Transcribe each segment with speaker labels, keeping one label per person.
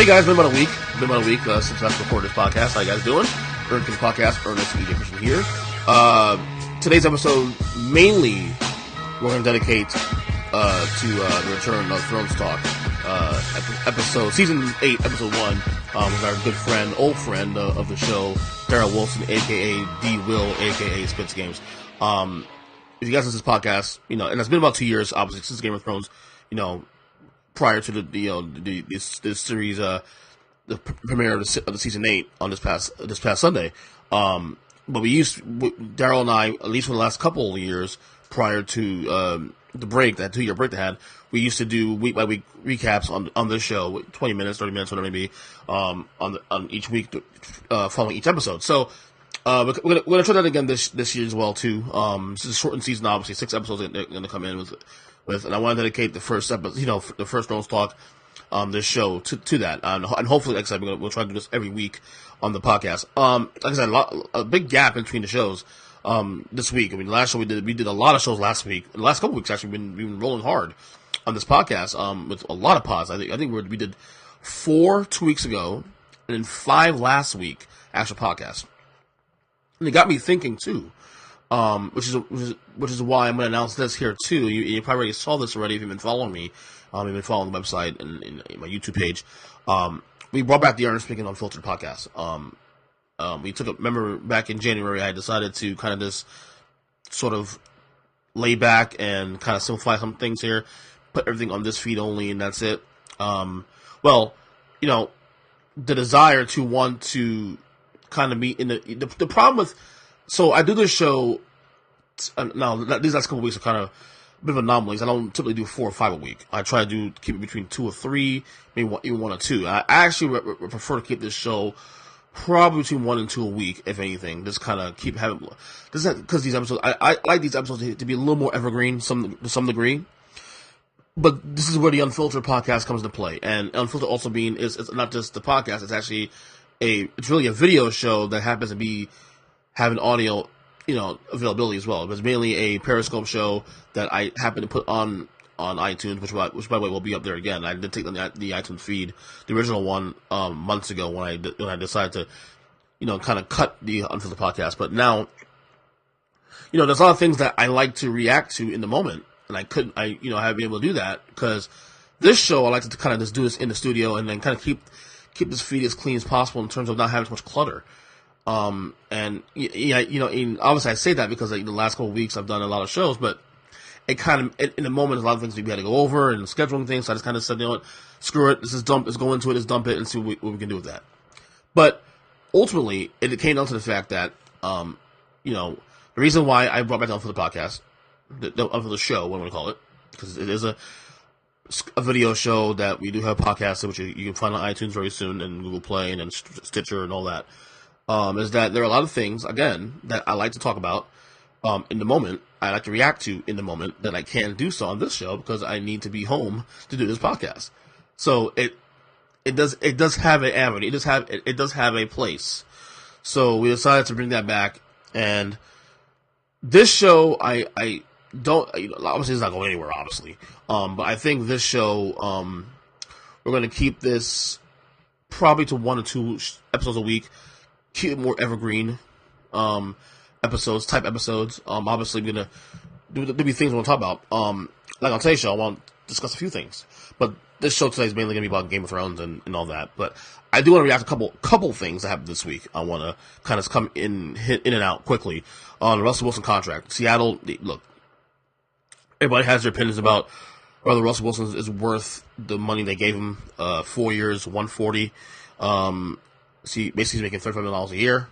Speaker 1: guys, been about a week. Since I recorded this podcast. How you guys doing? Earnestly podcast, Earnestly here. Today's episode mainly we're going to dedicate to the return of Thrones Talk. Episode season 8, episode 1, with our good friend, old friend of the show, Darrel Wilson, aka D Will, aka Spitz Games. If you guys listen to this podcast, and it's been about 2 years, obviously, since Game of Thrones, prior to this series, the premiere of the season 8 on this past Sunday. But Darrel and I, at least for the last couple of years prior to the break, that 2-year break they had, we used to do week by week recaps on this show, 20 minutes, 30 minutes, whatever it may be, on each week, following each episode. So, we're gonna try that again this year as well too. This is a shortened season, obviously, 6 episodes they're gonna come in with, and I want to dedicate the first episode, the first Thrones Talk, this show to that, and hopefully, like I said, we'll try to do this every week on the podcast. Like I said, a big gap in between the shows. This week, the last show we did a lot of shows last week. The last couple weeks, actually, we've been rolling hard on this podcast, with a lot of pods. I think we did 4 2 weeks ago, and then 5 last week, actual podcasts. And it got me thinking too, which is why I'm going to announce this here too. You probably already saw this already if you've been following me. You've been following the website and my YouTube page. We brought back the Earnestly Unfiltered podcast. Remember back in January, I decided to kind of just sort of lay back and kind of simplify some things here, put everything on this feed only, and that's it. The desire to want to kind of be in the problem with, so I do this show, now these last couple of weeks are kind of a bit of anomalies. I don't typically do 4 or 5 a week. I try to keep it between 2 or 3, maybe even 1 or 2. I actually prefer to keep this show probably between 1 and 2 a week, if anything. Just kind of keep having, because these episodes, I like these episodes to be a little more evergreen to some degree. But this is where the Unfiltered podcast comes into play. And Unfiltered also it's not just the podcast, it's actually it's really a video show that happens to be having audio, availability as well. It's mainly a Periscope show that I happen to put on iTunes, which by the way will be up there again. I did take the iTunes feed, the original one, months ago when I decided to, kind of cut the Unfiltered podcast. But now, there's a lot of things that I like to react to in the moment, and I haven't been able to do that because this show I like to kind of just do this in the studio and then kind of keep this feed as clean as possible in terms of not having too much clutter. And obviously I say that because the last couple of weeks I've done a lot of shows, but it kind of, in the moment, there's a lot of things we had to go over and scheduling things, so I just kind of said, screw it, let's go into it, let's dump it and see what we can do with that. But ultimately, it came down to the fact that, the reason why I brought back down for the podcast, for the show, what I'm going to call it, because it is a video show that we do have podcasts, which you can find on iTunes very soon, and Google Play, and then Stitcher, and all that, is that there are a lot of things, again, that I like to talk about in the moment. I like to react to in the moment that I can't do so on this show because I need to be home to do this podcast. So it does have an avenue. It does have a place. So we decided to bring that back. And this show, I don't, obviously it's not going anywhere, obviously. But I think this show, we're going to keep this probably to 1 or 2 episodes a week. Keep it more evergreen. Episodes. Obviously, there'll be things I want to talk about. Like on today's show, I want to discuss a few things. But this show today is mainly going to be about Game of Thrones and all that. But I do want to react to a couple things that happened this week. I want to kind of come hit in and out quickly on the Russell Wilson contract. Seattle, look, everybody has their opinions about whether Russell Wilson is worth the money they gave him. 4 years, $140. Basically he's making $35 million a year.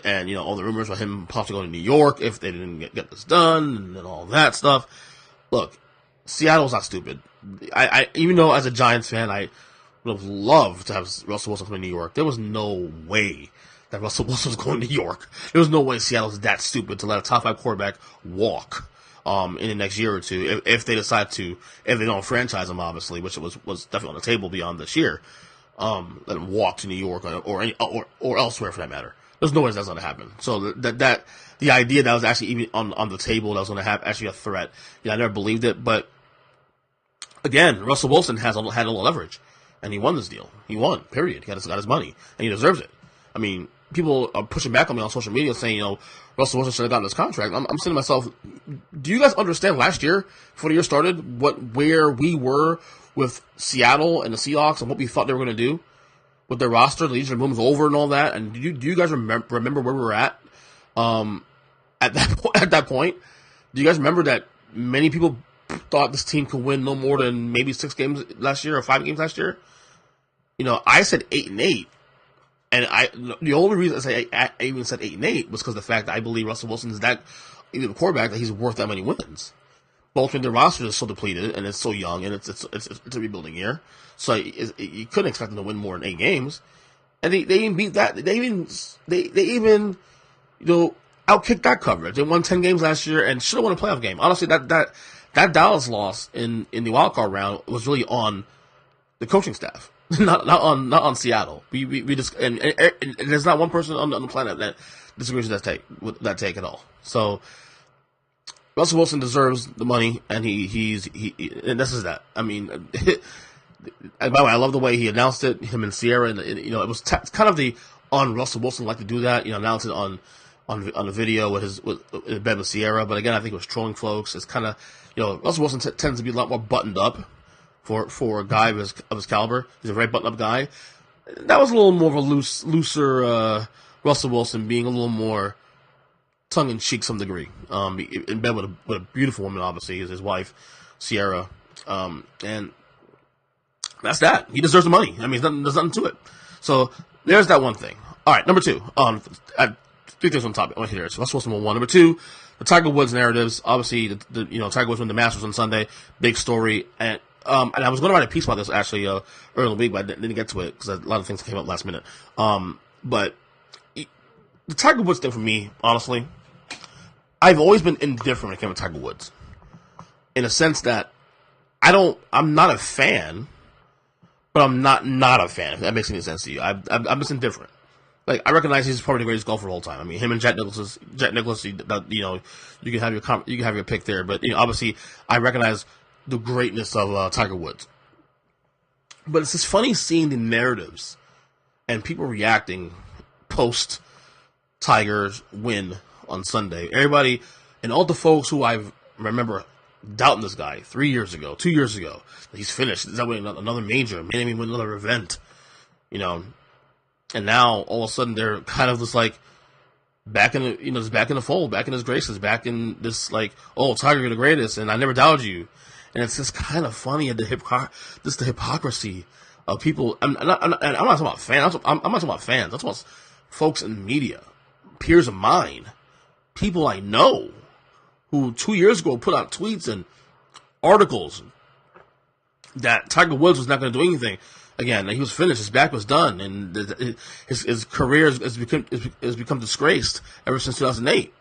Speaker 1: And, all the rumors about him possibly going to New York if they didn't get this done and all that stuff. Look, Seattle's not stupid. I even though as a Giants fan, I would have loved to have Russell Wilson come to New York. There was no way that Russell Wilson was going to New York. There was no way Seattle's that stupid to let a top 5 quarterback walk in the next year or two if they decide to, if they don't franchise him, obviously, which was definitely on the table beyond this year. Let him walk to New York or elsewhere for that matter. There's no way that's going to happen. So that the idea that was actually even on the table that was going to have actually a threat, I never believed it. But again, Russell Wilson had a little leverage. and he won this deal. He won, period. He got his money, and he deserves it. I mean, people are pushing back on me on social media saying, Russell Wilson should have gotten this contract. I'm saying to myself, do you guys understand last year, before the year started, where we were with Seattle and the Seahawks and what we thought they were going to do with their roster, the Legion of Boom was over and all that? And do you guys remember where we were at that point? Do you guys remember that many people thought this team could win no more than maybe 6 games last year or 5 games last year? I said 8-8. And the only reason I even said 8-8 was because the fact that I believe Russell Wilson is that even a quarterback that he's worth that many wins. Both when the roster is so depleted and it's so young and it's a rebuilding year, so you couldn't expect them to win more than 8 games. And they even beat that. They even outkicked that coverage. They won 10 games last year and should have won a playoff game. Honestly, that Dallas loss in the wild card round was really on the coaching staff. not on Seattle. We just and there's not one person on the planet that disagrees with that take at all. So Russell Wilson deserves the money, and he and this is that. I mean, and by the way, I love the way he announced it. Him and Sierra, and it was kind of the on Russell Wilson like to do that. Announce it on the video with in bed with Sierra. But again, I think it was trolling folks. It's kind of Russell Wilson tends to be a lot more buttoned up. For a guy of his caliber, he's a very buttoned-up guy. That was a little more of a looser Russell Wilson, being a little more tongue-in-cheek to some degree. In bed with a beautiful woman, obviously, is his wife, Sierra. And that's that. He deserves the money. I mean, there's nothing to it. So there's that one thing. All right, number 2. I have 3 things on top. I want to hear it. Russell Wilson 1. Number 2, the Tiger Woods narratives. Obviously, Tiger Woods won the Masters on Sunday. Big story. And I was going to write a piece about this actually earlier in the week, but I didn't get to it because a lot of things came up last minute. But the Tiger Woods thing for me, honestly, I've always been indifferent when it came to Tiger Woods, in a sense that I'm not a fan, but I'm not a fan. If that makes any sense to you, I'm just indifferent. Like, I recognize he's probably the greatest golfer of all time. I mean, him and Jack Nicklaus, you can have your pick there, but obviously I recognize the greatness of Tiger Woods. But it's just funny seeing the narratives and people reacting post Tiger's win on Sunday. Everybody and all the folks who I remember doubting this guy 3 years ago, 2 years ago, that he's finished. Is that way another major? Maybe win another event. And now all of a sudden they're kind of just like back in the just back in the fold, back in his graces, back in this like, oh, Tiger, you're the greatest, and I never doubted you. And it's just kind of funny at the hypocrisy of people. I'm not talking about fans. I'm not talking about fans. I'm talking about folks in the media, peers of mine, people I know, who 2 years ago put out tweets and articles that Tiger Woods was not going to do anything. Again, he was finished. His back was done, and his career has become disgraced ever since 2008.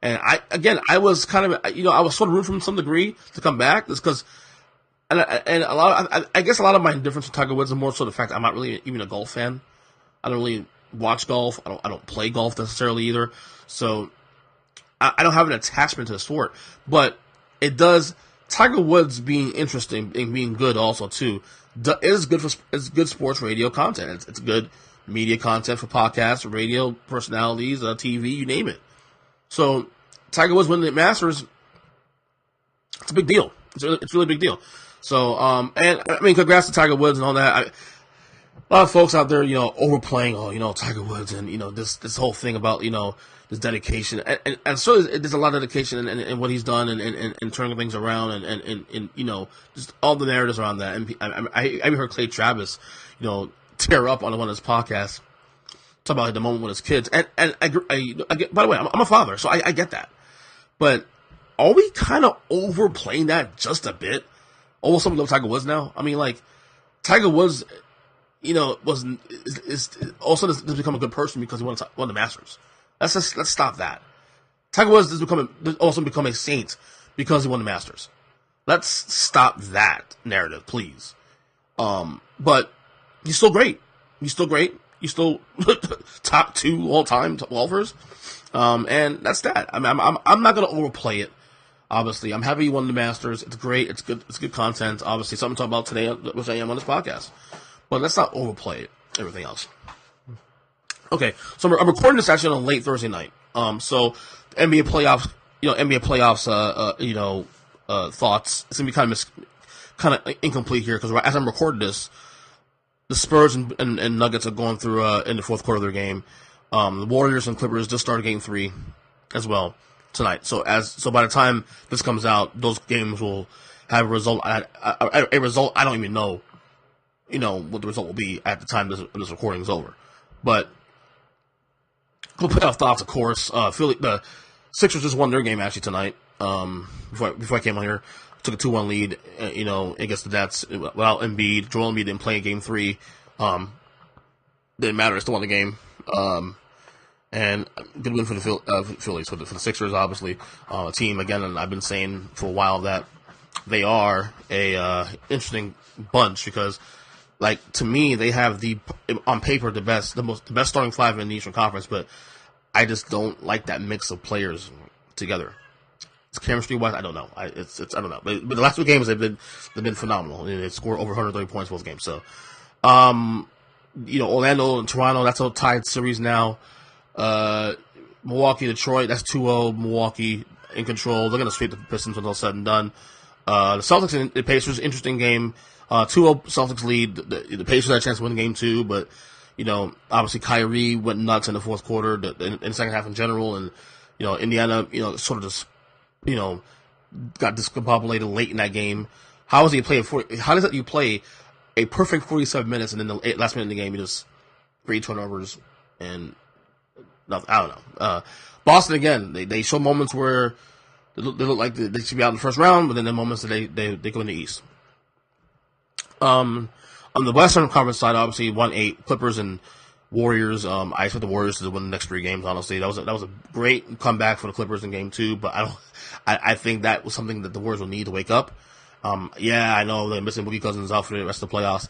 Speaker 1: And I was kind of, I was sort of rooting for him to some degree to come back, just because, and I guess a lot of my indifference to Tiger Woods is more so the fact that I'm not really even a golf fan. I don't really watch golf. I don't play golf necessarily either. So I don't have an attachment to the sport. But it does, Tiger Woods being interesting and being good also too, is good sports radio content. It's good media content for podcasts, radio personalities, TV, you name it. So Tiger Woods winning the Masters, it's a big deal. It's really a big deal. So, and I mean, congrats to Tiger Woods and all that. A lot of folks out there, overplaying, Tiger Woods and, this whole thing about, this dedication. And so there's a lot of dedication in what he's done and turning things around and just all the narratives around that. And I heard Clay Travis, tear up on one of his podcasts, talk about the moment with his kids. And I get, by the way, I'm a father, so I get that. But are we kind of overplaying that just a bit? Almost something like Tiger Woods now. I mean, like, Tiger Woods, is all of a sudden has become a good person because he won the Masters. Let's stop that. Tiger Woods has also become a saint because he won the Masters. Let's stop that narrative, please. But he's still great. He's still top 2 all-time golfers. And that's that. I mean, I'm not going to overplay it. Obviously, I'm happy he won the Masters. It's great. It's good. It's good content. Obviously, something to talk about today, which I am on this podcast. But let's not overplay everything else. Okay, so I'm recording this actually on a late Thursday night. So NBA playoffs, thoughts. It's gonna be kind of incomplete here because as I'm recording this, the Spurs and Nuggets are going through in the fourth quarter of their game. The Warriors and Clippers just started Game 3 as well tonight. So by the time this comes out, those games will have a result. A result I don't even know, what the result will be at the time this recording is over. But we'll playoff thoughts, of course. The Sixers just won their game actually tonight. Before I came on here, took a 2-1 lead. Against the Nets. Without Embiid, Joel Embiid didn't play in Game 3. Didn't matter. They still won the game. And good win for the Phillies, for the Sixers, obviously. A team, again, and I've been saying for a while that they are a interesting bunch because, to me, they have on paper, the best starting five in the Eastern Conference, but I just don't like that mix of players together. It's chemistry-wise, I don't know. I don't know. But the last 2 games, they've been phenomenal. And they scored over 130 points both games. So, Orlando and Toronto, that's a tied series now. Milwaukee, Detroit, that's 2-0. Milwaukee in control. They're going to sweep the Pistons when it's all said and done. The Celtics and the Pacers, interesting game. 2-0 Celtics lead. The Pacers had a chance to win game 2, but, obviously Kyrie went nuts in the fourth quarter, in the second half in general, and, Indiana, sort of just, got discombobulated late in that game. How does that you play a perfect 47 minutes and then the last minute in the game, you just 3 turnovers and nothing? I don't know. Boston, again, they show moments where they look like they should be out in the first round, but then the moments that they go in the East. On the Western Conference side, obviously 1-8 Clippers and Warriors. I expect the Warriors to win the next 3 games. Honestly, that was a great comeback for the Clippers in Game 2, but I think that was something that the Warriors will need to wake up. I know they're missing Boogie Cousins out for the rest of the playoffs.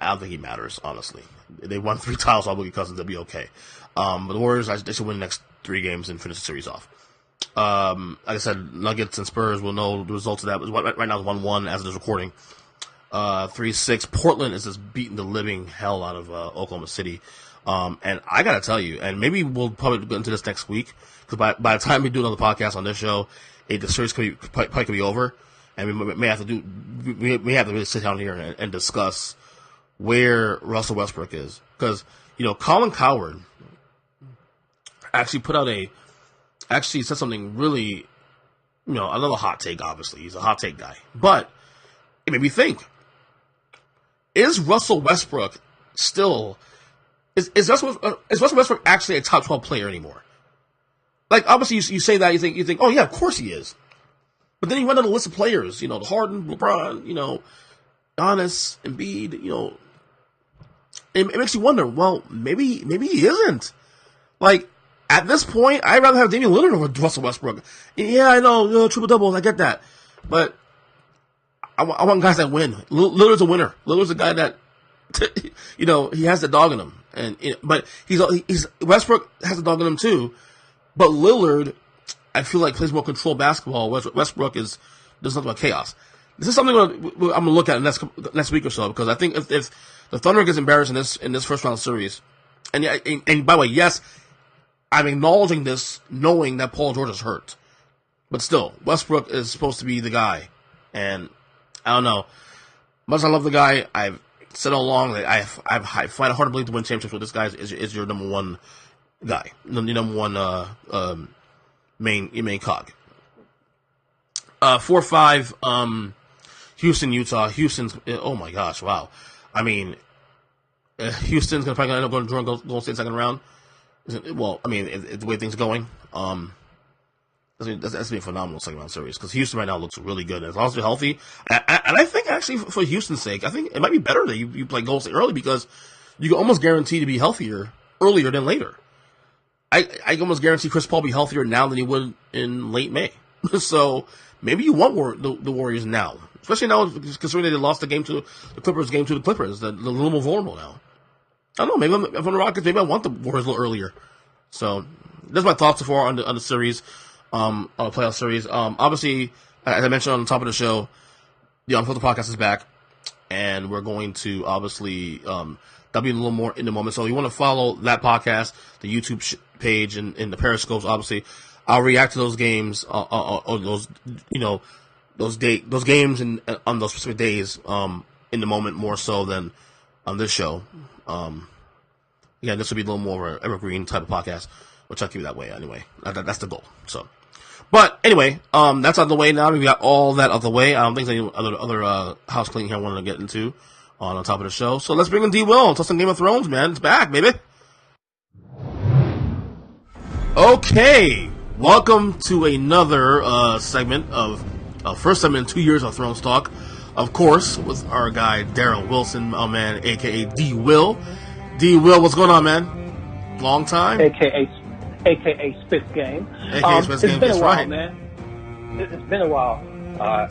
Speaker 1: I don't think he matters, honestly. They won 3 titles on Boogie Cousins, they'll be okay. But the Warriors, they should win the next 3 games and finish the series off. Like I said, Nuggets and Spurs will know the results of that. Right now it's 1-1 as of this recording. 3-6. Portland is just beating the living hell out of Oklahoma City. And I gotta tell you, and maybe we'll probably go into this next week, because by the time we do another podcast on this show, the series probably could be over, and we may have to really sit down here and discuss where Russell Westbrook is. Because, Colin Cowherd actually said something really, another hot take, obviously. He's a hot take guy. But it made me think, is Russell Westbrook still, is Russell Westbrook actually a top 12 player anymore? Obviously you say that, you think, oh yeah, of course he is. But then you run down the list of players, the Harden, LeBron, Giannis, Embiid, it makes you wonder, well, maybe he isn't. At this point, I'd rather have Damian Lillard over Russell Westbrook. Yeah, I know, triple-doubles, I get that. But I want guys that win. Lillard's a winner. Lillard's a guy that, he has the dog in him. But Westbrook has the dog in him too. But Lillard, I feel like, plays more controlled basketball. Westbrook does nothing but chaos. This is something I'm going to look at next week or so, because I think if the Thunder gets embarrassed in this first round series, and by the way, yes, I'm acknowledging this, knowing that Paul George is hurt, but still, Westbrook is supposed to be the guy, and I don't know. Much as I love the guy, I've said all along that I find it hard to believe to win championships with this guy is your number one guy, your number one main cog. 4-5. Houston, Utah. Houston's, oh my gosh, wow. I mean, Houston's probably going to end up going to Golden State second round. Well, I mean, the way things are going, that's going to be a phenomenal second round series, because Houston right now looks really good. As long as they're healthy, and I think actually for Houston's sake, I think it might be better that you play Golden State early, because you can almost guarantee to be healthier earlier than later. I can almost guarantee Chris Paul will be healthier now than he would in late May. So maybe you want the Warriors now. Especially now, considering they lost the game to the Clippers, they're a little more vulnerable now. I don't know, if I'm the Rockets, maybe I want the Warriors a little earlier. So, that's my thoughts so far on the series. on the playoff series. Obviously, as I mentioned on the top of the show, the Unfiltered podcast is back, and we're going to obviously that'll be a little more in the moment. So if you want to follow that podcast, the YouTube page, and the Periscopes, obviously, I'll react to those games or those those games and on those specific days in the moment more so than on this show. Yeah, this will be a little more of an evergreen type of podcast, which I'll keep it that way anyway. That's the goal. So, but anyway, that's out of the way now. We got all that out of the way. I don't think there's any other house cleaning here I wanted to get into on top of the show. So let's bring in D. Will and talk some Game of Thrones, man. It's back, baby. Okay, welcome to another segment of first segment in 2 years of Thrones Talk. Of course, with our guy Darrel Wilson, my man, aka D. Will. D. Will, what's going on, man? Long time?
Speaker 2: AKA Spitz Game.
Speaker 1: AKA Spitz Game,
Speaker 2: that's
Speaker 1: right.
Speaker 2: Man. It's been a while.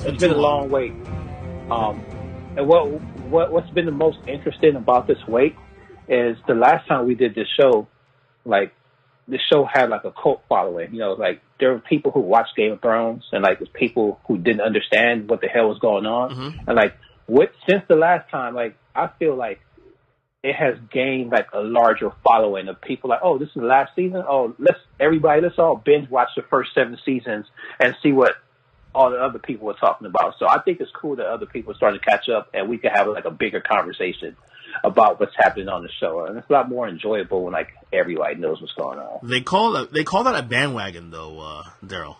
Speaker 2: It's been a long wait. And what's been the most interesting about this wait is the last time we did this show, like, the show had, like, a cult following. You know, like, there were people who watched Game of Thrones, and, like, there's people who didn't understand what the hell was going on. Mm-hmm. And, like, since the last time, like, I feel like it has gained, like, a larger following of people like, oh, this is the last season? Oh, let's all binge watch the first 7 seasons and see what all the other people were talking about. So I think it's cool that other people are starting to catch up and we can have, like, a bigger conversation about what's happening on the show. And it's a lot more enjoyable when, like, everybody knows what's going on.
Speaker 1: They call that a bandwagon, though, Darrel.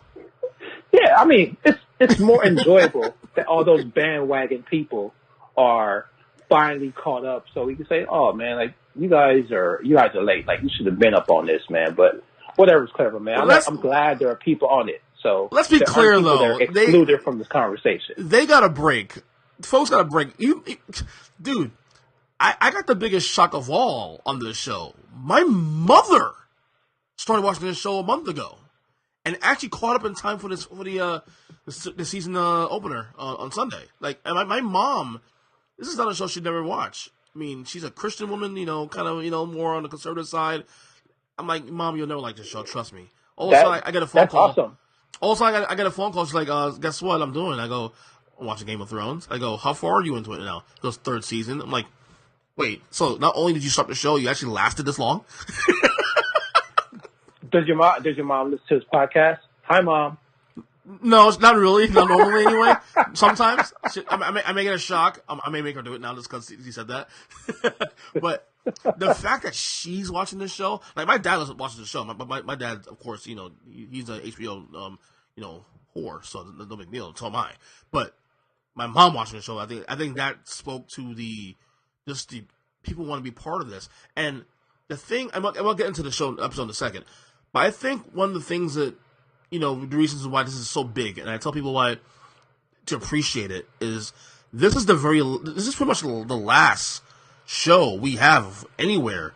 Speaker 2: Yeah, I mean, it's more enjoyable that all those bandwagon people are finally caught up, so we can say, "Oh man, like you guys are late. Like you should have been up on this, man." But whatever's clever, man.
Speaker 1: Well,
Speaker 2: I'm glad there are people on it. So
Speaker 1: let's be clear, though,
Speaker 2: excluded from this conversation.
Speaker 1: They got a break. Folks got a break. Dude, I got the biggest shock of all on this show. My mother started watching this show a month ago, and actually caught up in time for the season opener on Sunday. Like, and my mom. This is not a show she'd never watch. I mean, she's a Christian woman, kind of, more on the conservative side. I'm like, Mom, you'll never like this show. Trust me. All of a sudden, I get a phone call. That's awesome. All of a sudden, I get a phone call. She's like, guess what I'm doing? I go, I'm watching Game of Thrones. I go, how far are you into it now? It goes 3rd season. I'm like, wait, so not only did you start the show, you actually lasted this long?
Speaker 2: Does your mom listen to this podcast? Hi, Mom.
Speaker 1: No, not really. Not normally, anyway. Sometimes I may get a shock. I may make her do it now just because he said that. But the fact that she's watching this show, like my dad watches the show. My dad, of course, he's a HBO, whore, so no big deal. So am I. But my mom watching the show, I think that spoke to the people want to be part of this. And the thing, I'll get into the show episode in a second. But I think one of the things that the reasons why this is so big, and I tell people why to appreciate it, is this is pretty much the last show we have anywhere,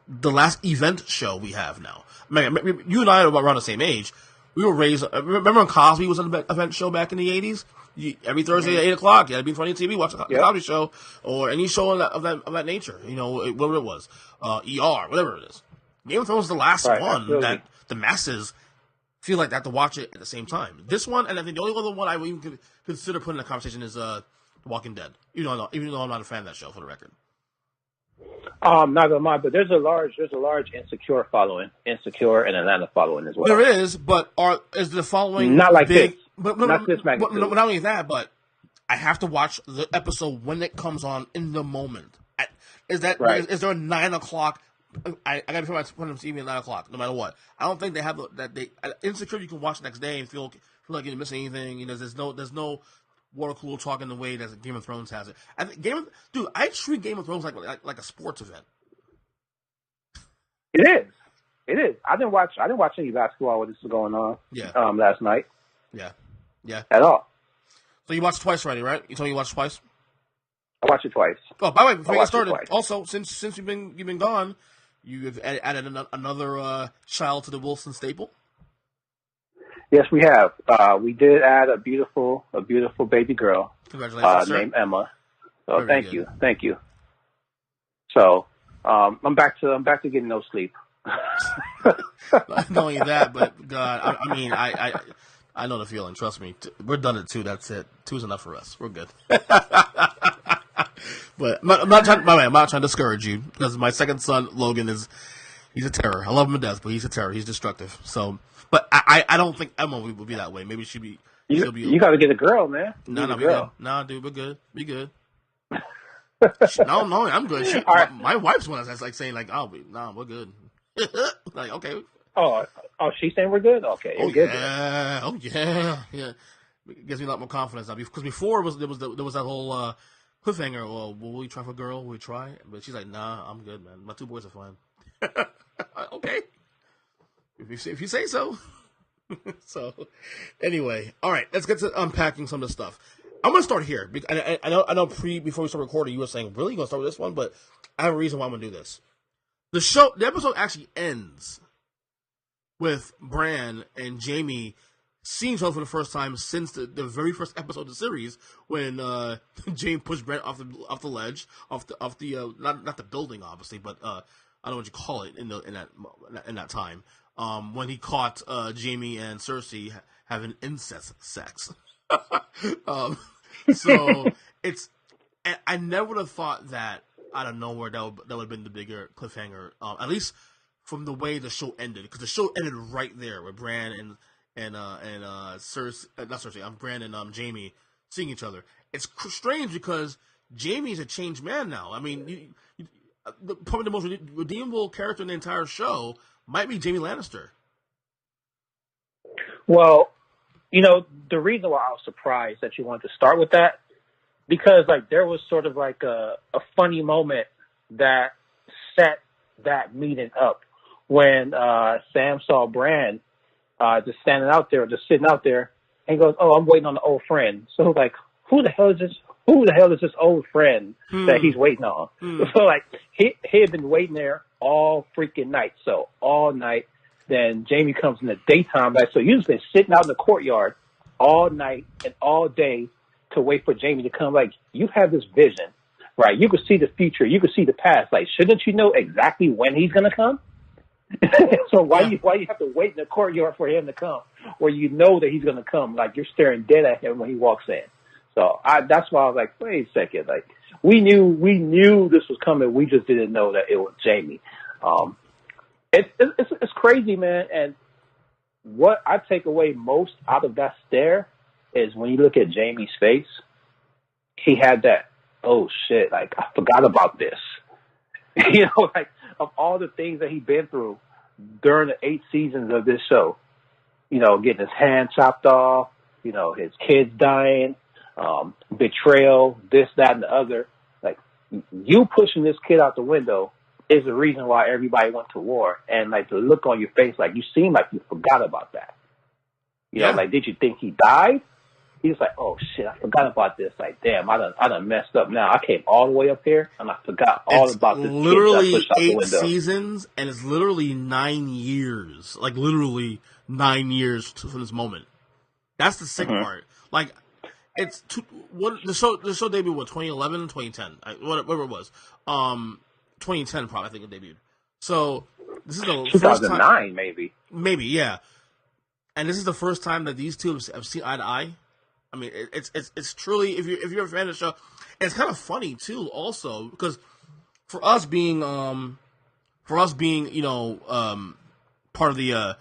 Speaker 1: the last event show we have now. I mean, you and I are around the same age. We were raised, remember when Cosby was on the event show back in the 80s? Every Thursday at 8 o'clock, you had to be in front of your TV, watch the Cosby show, or any show of that nature, whatever it was, ER, whatever it is. Game of Thrones is the last one absolutely. That the masses feel like they have to watch it at the same time. This one, and I think the only other one I would even consider putting in the conversation is The Walking Dead. Even though I'm not a fan of that show, for the record.
Speaker 2: Not gonna lie, but there's a large Insecure following, Insecure and Atlanta following as well.
Speaker 1: There is, but is the following
Speaker 2: not like
Speaker 1: big?
Speaker 2: This?
Speaker 1: But
Speaker 2: not this magnitude.
Speaker 1: Not only that, but I have to watch the episode when it comes on in the moment. Is there a 9 o'clock? I got to put my TV at 9 o'clock, no matter what. I don't think they have Insecure. You can watch the next day and feel like you didn't miss anything. There's no water cooler talk in the way that Game of Thrones has it. I think I treat Game of Thrones like a sports event.
Speaker 2: It is. I didn't watch any basketball when this was going on.
Speaker 1: Yeah.
Speaker 2: Last night.
Speaker 1: Yeah.
Speaker 2: At all.
Speaker 1: So you watched twice already, right? You told me you watched twice.
Speaker 2: I watched it twice.
Speaker 1: Oh, by the way, before we get started, also since you've been gone. You have added another child to the Wilson staple?
Speaker 2: Yes, we have. We did add a beautiful baby girl.
Speaker 1: Congratulations,
Speaker 2: named Emma. So thank you. So I'm back to getting no sleep.
Speaker 1: Not only that, but God, I mean, I know the feeling. Trust me. We're done at 2. That's it. 2's enough for us. We're good. But I'm not trying to discourage you because my second son, Logan, he's a terror. I love him to death, but he's a terror. He's destructive. So, but I don't think Emma will be that way. Maybe she'll be.
Speaker 2: You got to get a girl, man.
Speaker 1: No, we good. No, dude, we're good. Be good. No, I'm good. My wife's one that's like saying like, we're good. Like, okay.
Speaker 2: Oh, she's saying we're good. Okay.
Speaker 1: Good. Yeah. It gives me a lot more confidence now because before there was that whole cliffhanger. Well, will we try for a girl? Will we try? But she's like, nah, I'm good, man. My 2 boys are fine. Okay. If you say so. So, anyway, all right. Let's get to unpacking some of the stuff. I'm gonna start here. I know. Before we start recording, you were saying, "Really, you gonna start with this one?" But I have a reason why I'm gonna do this. The episode actually ends with Bran and Jamie seeing each other for the first time since the very first episode of the series when Jamie pushed Bran off the ledge, off the not the building obviously, but I don't know what you call it in that time when he caught Jamie and Cersei having incest sex. So I never would have thought that out of nowhere that would have been the bigger cliffhanger, at least from the way the show ended, because the show ended right there with Bran and Cersei, not Cersei, Bran and Jamie seeing each other. It's strange because Jamie's a changed man now. I mean, probably the most redeemable character in the entire show might be Jamie Lannister.
Speaker 2: Well, the reason why I was surprised that you wanted to start with that, because like there was sort of like a funny moment that set that meeting up when Sam saw Bran just standing out there, just sitting out there, and goes, "Oh, I'm waiting on the old friend." So like, who the hell is this? Who the hell is this old friend that he's waiting on? So like, he had been waiting there all freaking night. So all night. Then Jamie comes in the daytime. Like, so you've been sitting out in the courtyard all night and all day to wait for Jamie to come. Like, you have this vision, right? You could see the future. You could see the past. Like, shouldn't you know exactly when he's going to come? So why you have to wait in the courtyard for him to come, where you know that he's going to come? Like, you're staring dead at him when he walks in. So that's why I was like, wait a second. Like, we knew this was coming. We just didn't know that it was Jamie. It's crazy, man. And what I take away most out of that stare is when you look at Jamie's face, he had that, oh shit, like I forgot about this. Like of all the things that he'd been through during the 8 seasons of this show, getting his hand chopped off, his kids dying, betrayal, this, that, and the other. Like, you pushing this kid out the window is the reason why everybody went to war. And like the look on your face, like you seem like you forgot about that. Like, did you think he died? He was like, oh shit, I forgot about this. Like, damn, I done messed up now. I came all the way up here and I forgot all about this.
Speaker 1: Literally 8 seasons, and it's literally 9 years. Like literally 9 years from this moment. That's the sick part. Like, it's the show debuted 2011, 2010, whatever it was. 2010 probably, I think it debuted. So this is the
Speaker 2: 2009
Speaker 1: first time,
Speaker 2: maybe,
Speaker 1: yeah. And this is the first time that these two have seen eye to eye. I mean, it's truly, if you're a fan of the show, and it's kind of funny too, also because for us being part of the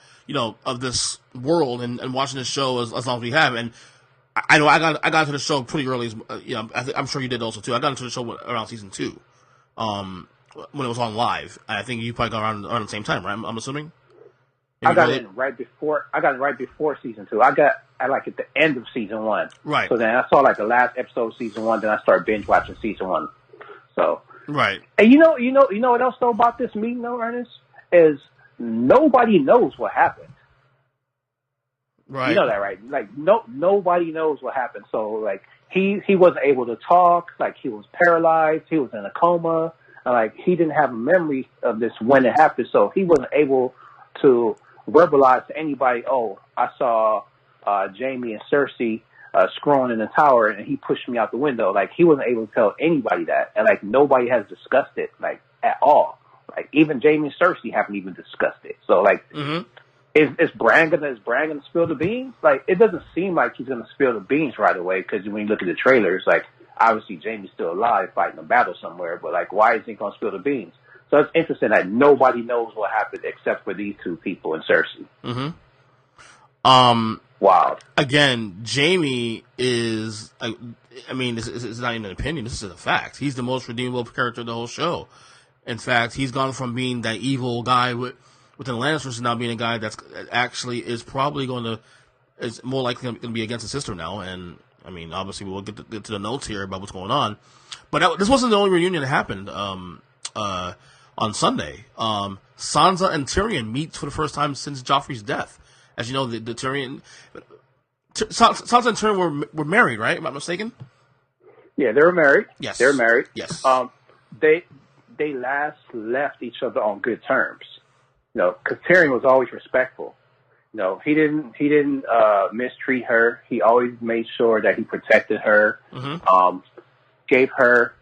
Speaker 1: of this world and watching this show as long as we have, and I know I got into the show pretty early. I'm sure you did also too. I got into the show around season 2. When it was on live. I think you probably got around the same time, right? I'm assuming.
Speaker 2: I got it right before season 2. I like at the end of season 1.
Speaker 1: Right.
Speaker 2: So then I saw like the last episode of season 1. Then I started binge watching season 1. So.
Speaker 1: Right.
Speaker 2: And you know what else though about this meeting though, Ernest, is nobody knows what happened.
Speaker 1: Right.
Speaker 2: You know that, right? Like nobody knows what happened. So like he wasn't able to talk. Like he was paralyzed. He was in a coma. Like he didn't have a memory of this when it happened, so he wasn't able to verbalize to anybody, "Oh, I saw Jamie and Cersei scrolling in the tower, and he pushed me out the window." Like he wasn't able to tell anybody that, and like nobody has discussed it like at all. Like even Jamie and Cersei haven't even discussed it. So like, is Bran gonna spill the beans? Like it doesn't seem like he's gonna spill the beans right away because when you look at the trailers, like obviously Jamie's still alive fighting a battle somewhere, but like why is he gonna spill the beans? So it's interesting that nobody knows what happened except for these two people and Cersei. Wild.
Speaker 1: Again, Jamie is. I mean, this is not even an opinion. This is a fact. He's the most redeemable character of the whole show. In fact, he's gone from being that evil guy within the Lannisters to now being a guy that's actually is probably is more likely going to be against his sister now. And I mean, obviously, we'll get to the notes here about what's going on. But this wasn't the only reunion that happened on Sunday. Sansa and Tyrion meet for the first time since Joffrey's death. As you know, the Tyrion, Sansa and Tyrion were married, right? Am I mistaken?
Speaker 2: Yeah, they were married.
Speaker 1: Yes,
Speaker 2: they were married.
Speaker 1: Yes.
Speaker 2: They last left each other on good terms. You know, because Tyrion was always respectful. You know, he didn't mistreat her. He always made sure that he protected her. Gave her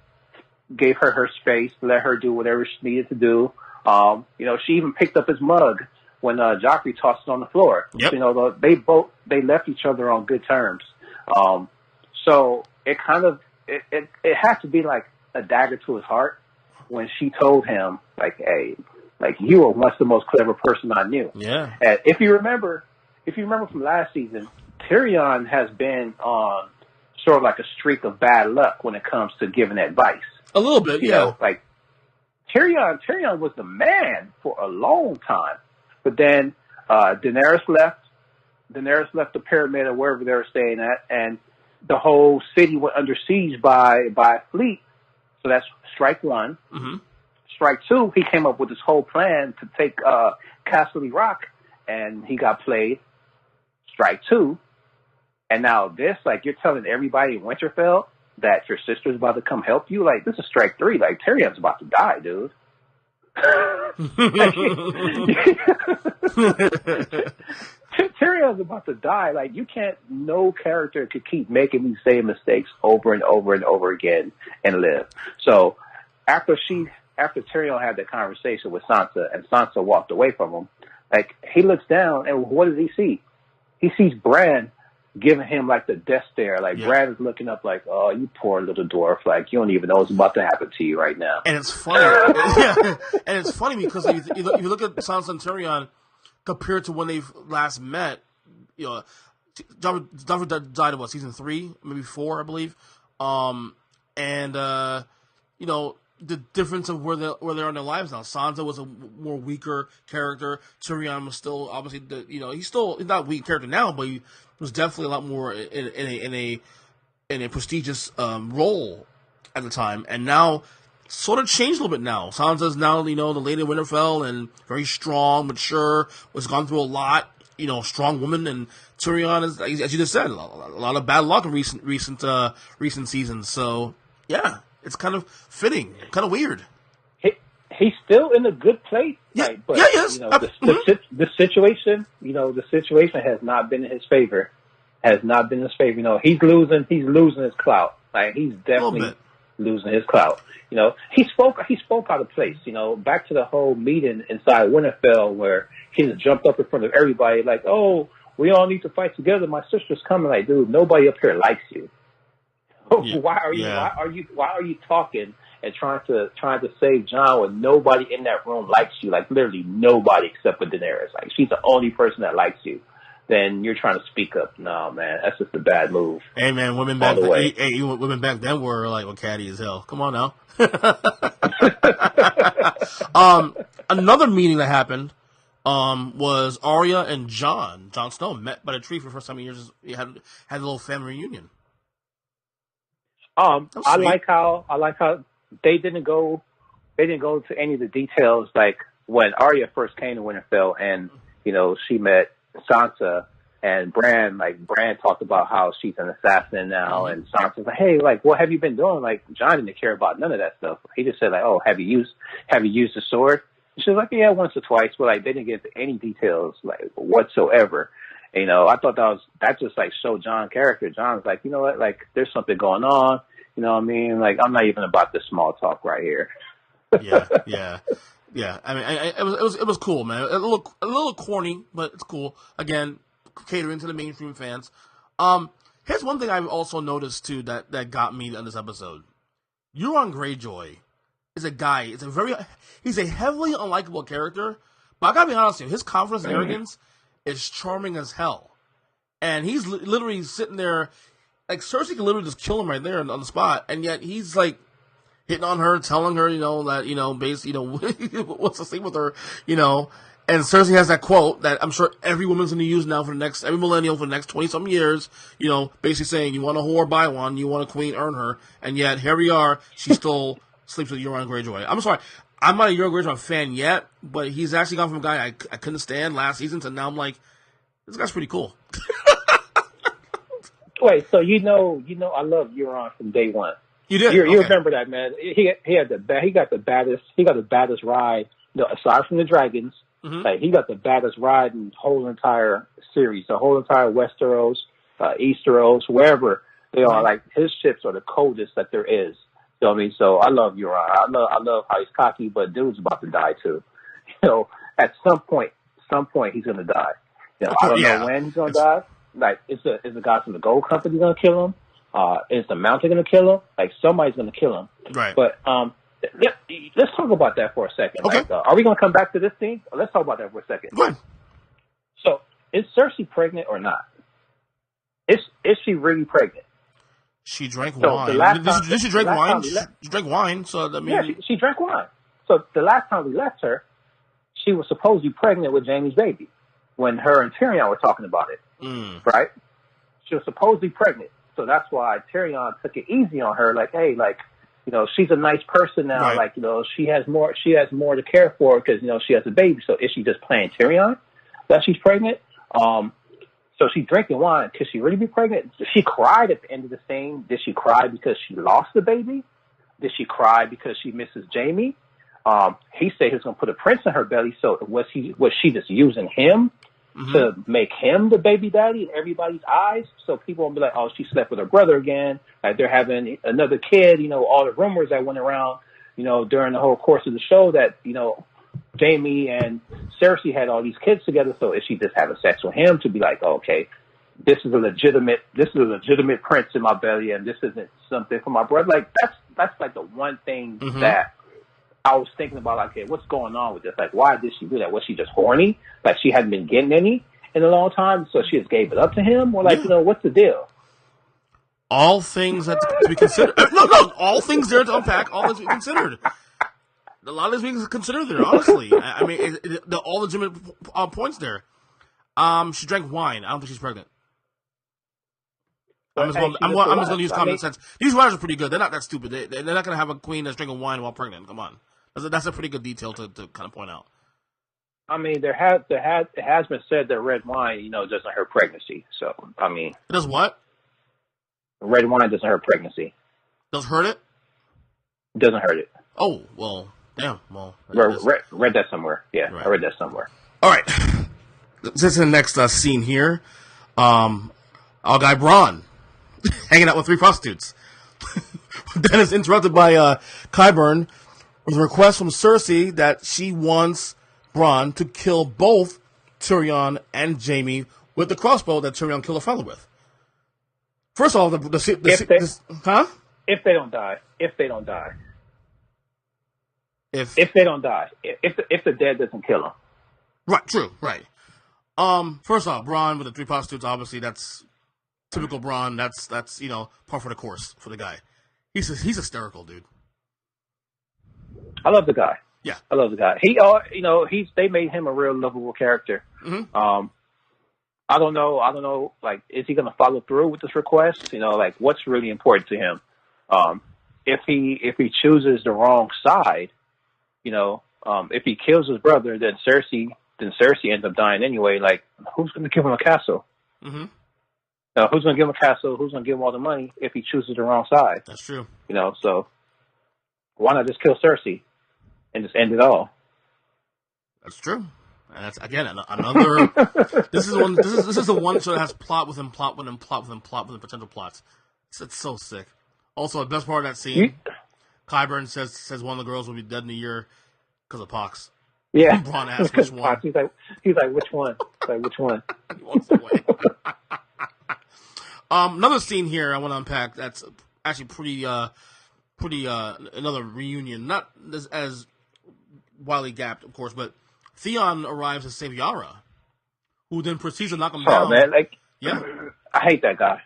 Speaker 2: her space, let her do whatever she needed to do. You know, she even picked up his mug when Joffrey tossed it on the floor.
Speaker 1: Yep.
Speaker 2: You know, they left each other on good terms. So it kind of it had to be like a dagger to his heart when she told him like, "Hey, like you are once the most clever person I knew."
Speaker 1: Yeah.
Speaker 2: And if you remember from last season, Tyrion has been on sort of like a streak of bad luck when it comes to giving advice.
Speaker 1: A little bit,
Speaker 2: you know, like Tyrion was the man for a long time. But then Daenerys left the pyramid or wherever they were staying at, and the whole city went under siege by a fleet. So that's strike one. Strike two, he came up with this whole plan to take Castle Rock, and he got played. Strike two. And now this, like, you're telling everybody in Winterfell that your sister's about to come help you? Like, this is strike three. Like, Tyrion's about to die, dude. Tyrion's about to die. Like, you can't, no character could keep making these same mistakes over and over and over again and live. So after Tyrion had that conversation with Sansa and Sansa walked away from him, like, he looks down and what does he see? He sees Bran giving him like the death stare. Like Bran is looking up like, "Oh, you poor little dwarf. Like, you don't even know what's about to happen to you right now."
Speaker 1: And it's funny. Yeah. And it's funny because if you look at Sansa and Tyrion compared to when they last met, you know, Joffrey died in season 3, maybe 4, I believe. You know, the difference of where they're in their lives now. Sansa was a more weaker character. Tyrion was still obviously he's not a weak character now, but he was definitely a lot more in a prestigious role at the time. And now sort of changed a little bit now. Sansa's now, the Lady of Winterfell and very strong, mature, was gone through a lot, strong woman. And Tyrion is, as you just said, a lot of bad luck in recent seasons. So yeah. It's kind of fitting, kind of weird.
Speaker 2: He's still in a good place, right? But
Speaker 1: yes.
Speaker 2: The situation, the situation has not been in his favor. He's losing his clout. Like, he's definitely losing his clout. He spoke out of place. Back to the whole meeting inside Winterfell where he just jumped up in front of everybody, like, "Oh, we all need to fight together. My sister's coming." Like, dude, nobody up here likes you. Yeah. Why are you talking and trying to save Jon when nobody in that room likes you? Like, literally nobody except for Daenerys. Like, she's the only person that likes you. Then you're trying to speak up. No, man, that's just a bad move.
Speaker 1: Hey, man, women back then were like, catty as hell. Come on now. Another meeting that happened was Arya and Jon Snow met by the tree for the first time in years. He had a little family reunion.
Speaker 2: I like how they didn't go to any of the details, like when Arya first came to Winterfell and she met Sansa and Bran talked about how she's an assassin now, and Sansa's like, "Hey, like, what have you been doing?" Like, Jon didn't care about none of that stuff. He just said like, "Oh, have you used the sword?" And she was like, "Yeah, once or twice," but like they didn't get into any details like whatsoever. I thought that just like showed Jon's character. Jon's like, you know what, like there's something going on. You know what I mean? Like, I'm not even about this small talk right here.
Speaker 1: Yeah. Yeah, I mean, it was cool, man. A little corny, but it's cool. Again, catering to the mainstream fans. Here's one thing I've also noticed too that got me on this episode. Euron Greyjoy is a guy. He's a heavily unlikable character, but I gotta be honest with you, his confidence and arrogance is charming as hell. And he's literally sitting there, like Cersei can literally just kill him right there on the spot, and yet he's like hitting on her, telling her, that, basically, what's the scene with her, and Cersei has that quote that I'm sure every woman's going to use now every millennial for the next 20-something years, basically saying, you want a whore, buy one, you want a queen, earn her, and yet here we are, she still sleeps with Euron Greyjoy. I'm sorry, I'm not a Euron Greyjoy fan yet, but he's actually gone from a guy I couldn't stand last season to now I'm like, this guy's pretty cool.
Speaker 2: Wait, so I love Euron from day one.
Speaker 1: You did.
Speaker 2: You remember that, man? He got the baddest ride. Aside from the dragons, like he got the baddest ride in the whole entire series, the whole entire Westeros, Easteros, wherever they are. Like his ships are the coldest that there is. You know what I mean? So I love Euron. I love how he's cocky, but dude's about to die too. At some point he's gonna die. I don't know when he's gonna die. Like, is the guy from the gold company gonna kill him? Is the mountain going to kill him? Like, somebody's going to kill him.
Speaker 1: Right.
Speaker 2: But let's talk about that for a second.
Speaker 1: Okay.
Speaker 2: Like, are we going to come back to this thing? Let's talk about that for a second.
Speaker 1: Go ahead.
Speaker 2: So, is Cersei pregnant or not? Is she really pregnant?
Speaker 1: She drank wine. Did she drink wine? She drank wine, so that means...
Speaker 2: Yeah, she drank wine. So, the last time we left her, she was supposed to be pregnant with Jaime's baby when her and Tyrion were talking about it. Right? She was supposed to be pregnant. So that's why Tyrion took it easy on her. Like, hey, she's a nice person now.
Speaker 1: Right.
Speaker 2: Like, she has more to care for because, she has a baby. So is she just playing Tyrion that she's pregnant? So she's drinking wine. Could she really be pregnant? She cried at the end of the scene. Did she cry because she lost the baby? Did she cry because she misses Jaime? He said he was going to put a prince in her belly. So was she just using him to make him the baby daddy in everybody's eyes? So people will be like, oh, she slept with her brother again. Like they're having another kid. All the rumors that went around, during the whole course of the show that, Jaime and Cersei had all these kids together. So is she just having sex with him to be like, oh, okay, this is a legitimate prince in my belly, and this isn't something for my brother? Like that's like the one thing that I was thinking about, like, hey, what's going on with this? Like, why did she do that? Was she just horny? Like, she hadn't been getting any in a long time, so she just gave it up to him? Or, like, what's the deal?
Speaker 1: All things that to be considered. No, all things there to unpack, all things to be considered. A lot of things being considered there, honestly. I mean, all legitimate points there. She drank wine. I don't think she's pregnant. I'm just going to use common sense. These writers are pretty good. They're not that stupid. They're not going to have a queen that's drinking wine while pregnant. Come on. That's a pretty good detail to kind of point out.
Speaker 2: I mean, it has been said that red wine, doesn't hurt pregnancy. So, I mean,
Speaker 1: it does what?
Speaker 2: Red wine doesn't hurt pregnancy.
Speaker 1: Does hurt it?
Speaker 2: It doesn't hurt it.
Speaker 1: Oh, well, damn. Well,
Speaker 2: read that somewhere. Yeah, right. I read that somewhere.
Speaker 1: All right. This is the next scene here. Our guy Bronn hanging out with 3 prostitutes. Then is interrupted by Qyburn with a request from Cersei that she wants Bronn to kill both Tyrion and Jaime with the crossbow that Tyrion killed her father with. First of all,
Speaker 2: if they don't die. If the dead doesn't kill them.
Speaker 1: Right, true, right. First off, Bronn with the 3 prostitutes, obviously that's typical Bronn. That's par for the course for the guy. He's hysterical, dude.
Speaker 2: I love the guy.
Speaker 1: Yeah,
Speaker 2: I love the guy. They made him a real lovable character.
Speaker 1: Mm-hmm.
Speaker 2: I don't know. Like, is he going to follow through with this request? Like, what's really important to him? If he chooses the wrong side, if he kills his brother, then Cersei ends up dying anyway. Like, who's going to give him a castle?
Speaker 1: Mm-hmm.
Speaker 2: Who's going to give him a castle? Who's going to give him all the money if he chooses the wrong side?
Speaker 1: That's true.
Speaker 2: So why not just kill Cersei and just end it all? That's
Speaker 1: true. And that's again another. This is the one show that has plot within plot within plot within plot within potential plots. It's so sick. Also, the best part of that scene, Qyburn says one of the girls will be dead in a year. Because of Pox.
Speaker 2: Yeah.
Speaker 1: Braun asked which one.
Speaker 2: He's like, which one? Which one?
Speaker 1: He walks away. Another scene here I want to unpack that's actually pretty another reunion. Not as widely gapped, of course, but Theon arrives to save Yara, who then proceeds to knock him down.
Speaker 2: Oh man,
Speaker 1: yeah,
Speaker 2: I hate that guy.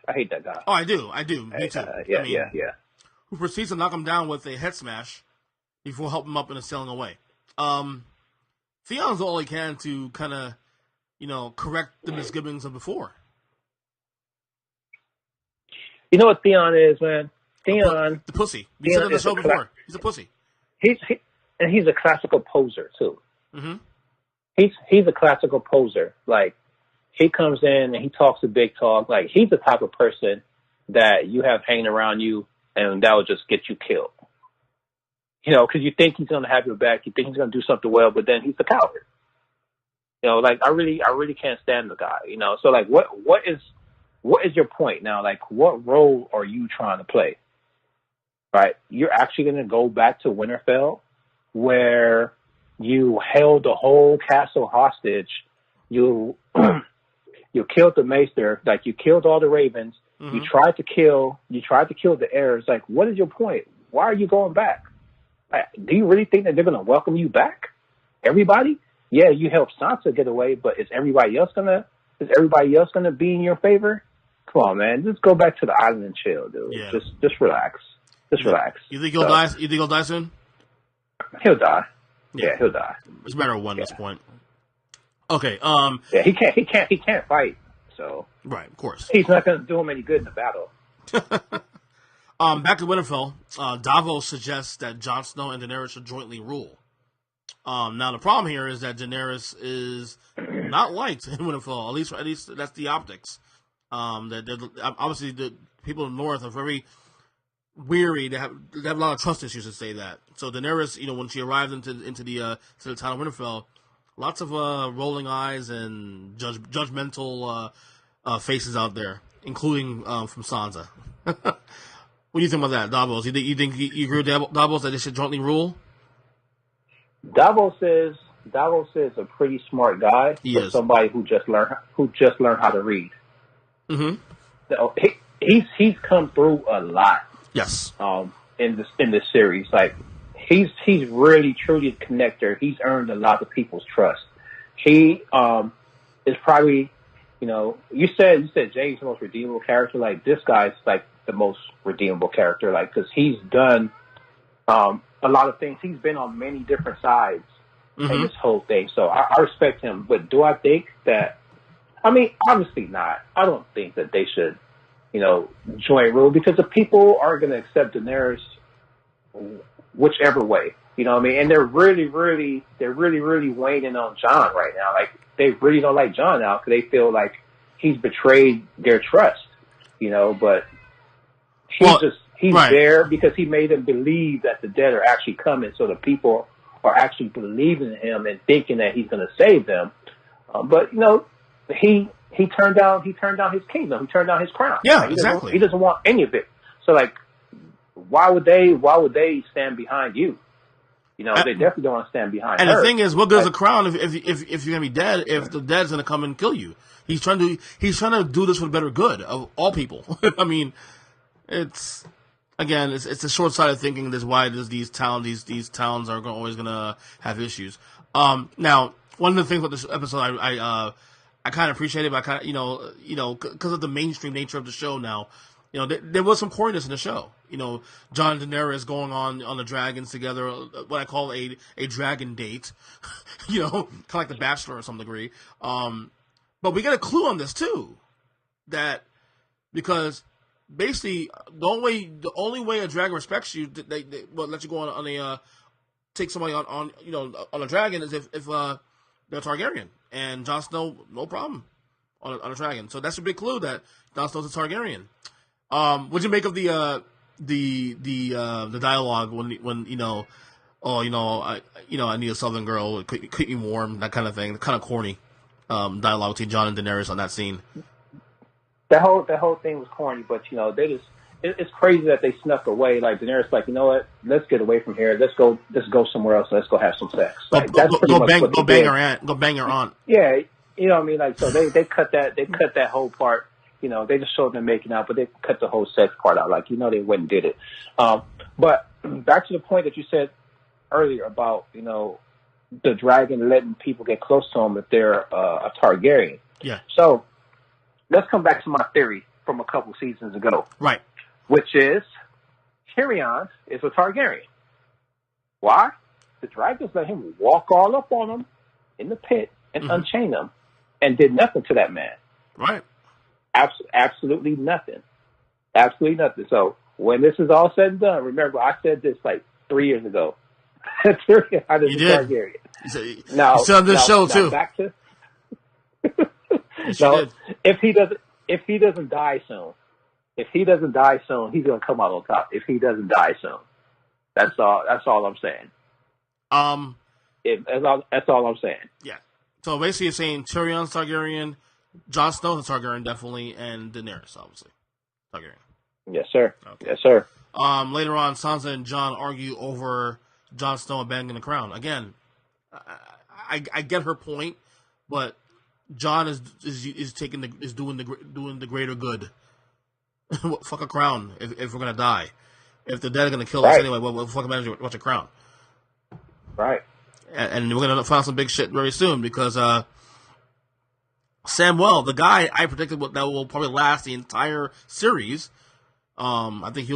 Speaker 2: Oh,
Speaker 1: I do. Me too.
Speaker 2: Yeah.
Speaker 1: Who proceeds to knock him down with a head smash before helping him up and sailing away. Theon's all he can to kind of, correct the misgivings of before.
Speaker 2: You know what Theon is, man? Theon,
Speaker 1: the pussy. We said on the show before. He's a pussy.
Speaker 2: He's a classical poser too.
Speaker 1: Mm-hmm.
Speaker 2: He's a classical poser. Like, he comes in and he talks a big talk. Like, he's the type of person that you have hanging around you, and that will just get you killed. Because you think he's going to have your back, you think he's going to do something well, but then he's a coward. Like, I really can't stand the guy. So like, what is your point now? Like, what role are you trying to play? Right? You're actually going to go back to Winterfell, where you held the whole castle hostage. You killed the maester. Like, you killed all the ravens. Mm-hmm. You tried to kill the heirs. Like, what is your point? Why are you going back? Like, do you really think that they're going to welcome you back? Everybody? Yeah, you helped Sansa get away, but is everybody else gonna be in your favor? Come on, man. Just go back to the island and chill, dude.
Speaker 1: Yeah.
Speaker 2: Just relax. Relax.
Speaker 1: You think he'll die? You think he'll die soon?
Speaker 2: He'll die. Yeah, he'll die.
Speaker 1: It's a matter of when at this point. Okay.
Speaker 2: Yeah, he can't fight. So
Speaker 1: right, of course.
Speaker 2: He's not going to do him any good in the battle.
Speaker 1: Back to Winterfell, Davos suggests that Jon Snow and Daenerys should jointly rule. Now the problem here is that Daenerys is not liked in Winterfell. At least that's the optics. That obviously the people in the North are very weary. They have a lot of trust issues to say that. So Daenerys, when she arrived into the town of Winterfell, lots of rolling eyes and judgmental faces out there, including from Sansa. What do you think about that, Davos? You think you agree with Davos that they should jointly rule?
Speaker 2: Davos is a pretty smart guy.
Speaker 1: He is
Speaker 2: somebody who just learned how to read.
Speaker 1: Mm-hmm.
Speaker 2: So he's come through a lot.
Speaker 1: Yes.
Speaker 2: In this series, like, he's really truly a connector. He's earned a lot of people's trust. He is probably, you said James the most redeemable character. Like, this guy's like the most redeemable character. Like, because he's done a lot of things. He's been on many different sides in this whole thing. So I respect him. But do I think that? I mean, obviously not. I don't think that they should, joint rule, because the people are going to accept Daenerys whichever way. You know what I mean? And they're really weighing on Jon right now. Like, they really don't like Jon now because they feel like he's betrayed their trust. But he's right there because he made them believe that the dead are actually coming. So the people are actually believing in him and thinking that he's going to save them. But he turned down his kingdom. He turned down his crown.
Speaker 1: Yeah, exactly.
Speaker 2: He doesn't want any of it. So, like, why would they stand behind you? They definitely don't want to stand behind her.
Speaker 1: And the thing is, what good is a crown if you're gonna be dead? If the dead's gonna come and kill you, he's trying to do this for the better good of all people. I mean, it's a short-sighted thinking. That's why these towns are always gonna have issues. Now, one of the things about this episode, I kind of appreciate it, but I kind of, because of the mainstream nature of the show now, there was some corniness in the show. Jon and Daenerys going on the dragons together, what I call a dragon date, kind of like The Bachelor to some degree. But we get a clue on this too, that because basically the only way a dragon respects you, they let you go on a take somebody on a dragon is if they're Targaryen. And Jon Snow, no problem on a dragon. So that's a big clue that Jon Snow's a Targaryen. What'd you make of the dialogue when I need a Southern girl, keep me warm, that kind of thing, kind of corny Dialogue between Jon and Daenerys on that scene.
Speaker 2: That whole thing was corny, but it it's crazy that they snuck away. Like Daenerys, like, you know what? Let's get away from here. Let's go somewhere else. Let's go have some sex. Like that's pretty much what they did.
Speaker 1: Go bang her aunt.
Speaker 2: Yeah, you know what I mean. Like so, they cut that whole part. You know, they just showed them making out, but they cut the whole sex part out. Like, you know, they went and did it. But back to the point that you said earlier about, you know, the dragon letting people get close to him if they're a Targaryen.
Speaker 1: Yeah.
Speaker 2: So let's come back to my theory from a couple seasons ago.
Speaker 1: Right.
Speaker 2: Which is Tyrion is a Targaryen. Why? The dragons let him walk all up on him in the pit and unchain him and did nothing to that man.
Speaker 1: Right.
Speaker 2: Absolutely nothing. Absolutely nothing. So when this is all said and done, remember I said this like 3 years ago. Tyrion is a Targaryen. Now,
Speaker 1: you said on this show too.
Speaker 2: Back to
Speaker 1: yes,
Speaker 2: no, if he doesn't die soon, he's gonna come out on top. If he doesn't die soon, that's all I'm saying. That's all I'm saying.
Speaker 1: Yeah. So basically, you're saying Tyrion's Targaryen, Jon Snow's a Targaryen, definitely, and Daenerys, obviously, Targaryen.
Speaker 2: Yes, sir.
Speaker 1: Okay.
Speaker 2: Yes, sir.
Speaker 1: Later on, Sansa and Jon argue over Jon Snow abandoning the crown. Again, I get her point, but Jon is doing the greater good. Fuck a crown if we're gonna die. If the dead are gonna kill us anyway, what fuck matters? What's a crown?
Speaker 2: Right.
Speaker 1: And we're gonna find some big shit very soon because Samwell, the guy I predicted that will probably last the entire series. I think he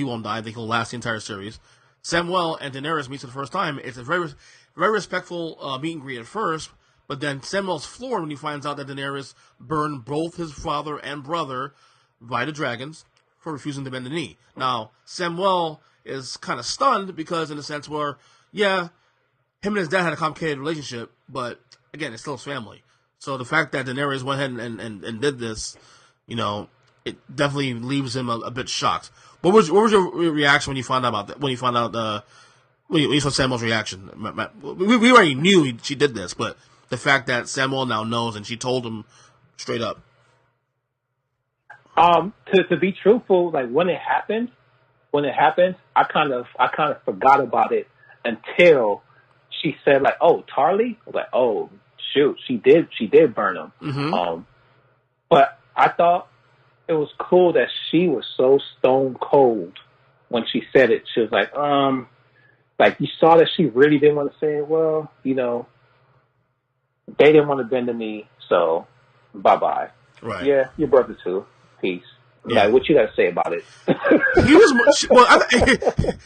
Speaker 1: won't die. I think he'll last the entire series. Samwell and Daenerys meet for the first time. It's a very, very respectful meet and greet at first, but then Samwell's floored when he finds out that Daenerys burned both his father and brother by the dragons for refusing to bend the knee. Now, Samwell is kind of stunned because in a sense where, yeah, him and his dad had a complicated relationship, but again, it's still his family. So the fact that Daenerys went ahead and did this, you know, it definitely leaves him a bit shocked. What was your reaction when you found out about that? When you found out when you saw Samwell's reaction? We already knew she did this, but the fact that Samwell now knows and she told him straight up.
Speaker 2: To be truthful, like when it happened, I kind of forgot about it until she said like, "Oh, Tarly," I was like, "Oh, shoot, she did burn him."
Speaker 1: Mm-hmm.
Speaker 2: But I thought it was cool that she was so stone cold when she said it. She was like you saw that she really didn't want to say it. Well, you know, they didn't want to bend the knee, so bye-bye.
Speaker 1: Right.
Speaker 2: Yeah, your brother too. Peace. Yeah. Like, what you got to say about it?
Speaker 1: He was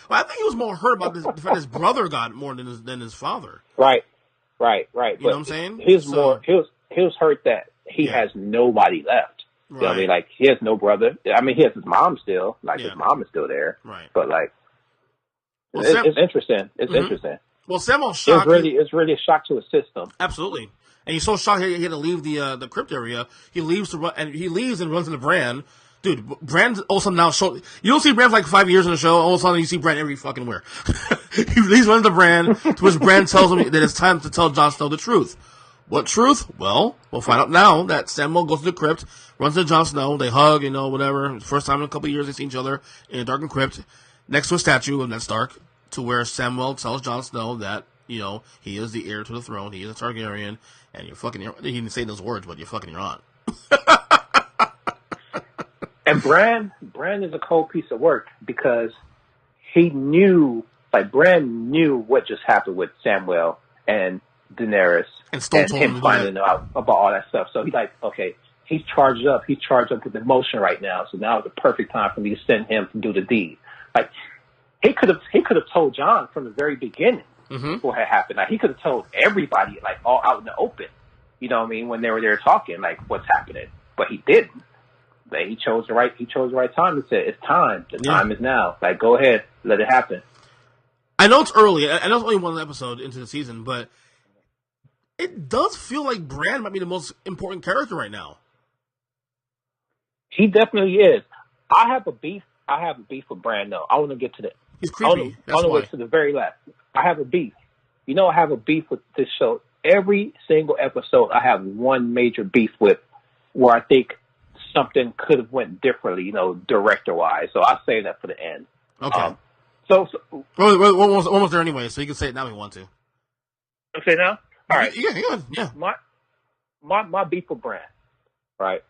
Speaker 1: I think he was more hurt about the fact his brother got more than his father.
Speaker 2: Right.
Speaker 1: You know what I'm saying?
Speaker 2: He was hurt that he has nobody left. You know what I mean? Like, he has no brother. I mean, he has his mom still. Like, his mom is still there.
Speaker 1: Right.
Speaker 2: But, like, it's interesting. It's interesting.
Speaker 1: Well, Samwell's shocked.
Speaker 2: It's really a shock to his system.
Speaker 1: Absolutely. And he's so shocked he had to leave the crypt area. He leaves and runs into Bran. Dude, Bran all of a sudden now you don't see Bran for like 5 years in the show. All of a sudden you see Bran every fucking where. He's running to Bran, to which Bran tells him that it's time to tell Jon Snow the truth. What truth? Well, we'll find out now that Samwell goes to the crypt, runs to Jon Snow, they hug, you know, whatever. First time in a couple of years they see each other in a darkened crypt next to a statue of Ned Stark, to where Samwell tells Jon Snow that, you know, he is the heir to the throne, he is a Targaryen, and he didn't say those words, but you're fucking your aunt.
Speaker 2: And Bran is a cold piece of work because Bran knew what just happened with Samwell and Daenerys and him finding out about all that stuff. So he's like, okay, he's charged up. He's charged up with emotion right now. So now is the perfect time for me to send him to do the deed. Like, he could have told Jon from the very beginning what had happened. Like, he could have told everybody, like, all out in the open. You know what I mean? When they were there talking, like, what's happening. But he didn't. Like, he chose the right time to say, it's time. The time is now. Like, go ahead, let it happen.
Speaker 1: I know it's early. I know it's only one episode into the season, but it does feel like Bran might be the most important character right now.
Speaker 2: He definitely is. I have a beef with Bran, though. I want to get to that.
Speaker 1: He's creepy.
Speaker 2: I want to wait to the very last. I have a beef. You know, I have a beef with this show. Every single episode, I have one major beef with, where I think something could have went differently, director wise. So I'll say that for the end.
Speaker 1: Okay.
Speaker 2: So
Speaker 1: we're almost there anyway, so you can say it now if you want to.
Speaker 2: Okay, now? All right.
Speaker 1: Yeah.
Speaker 2: My beef with Brand, right?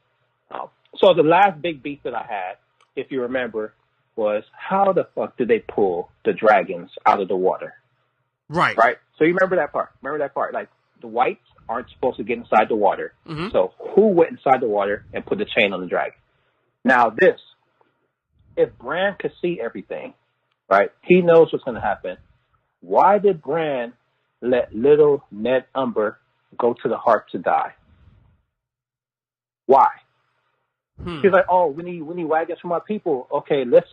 Speaker 2: So the last big beef that I had, if you remember, was how the fuck did they pull the dragons out of the water?
Speaker 1: Right.
Speaker 2: Right? So you remember that part. Like, the whites aren't supposed to get inside the water.
Speaker 1: Mm-hmm.
Speaker 2: So who went inside the water and put the chain on the dragon? Now if Bran could see everything, right, he knows what's going to happen. Why did Bran let little Ned Umber go to the heart to die? Why? He's like, oh, we need wagons for my people. Okay, let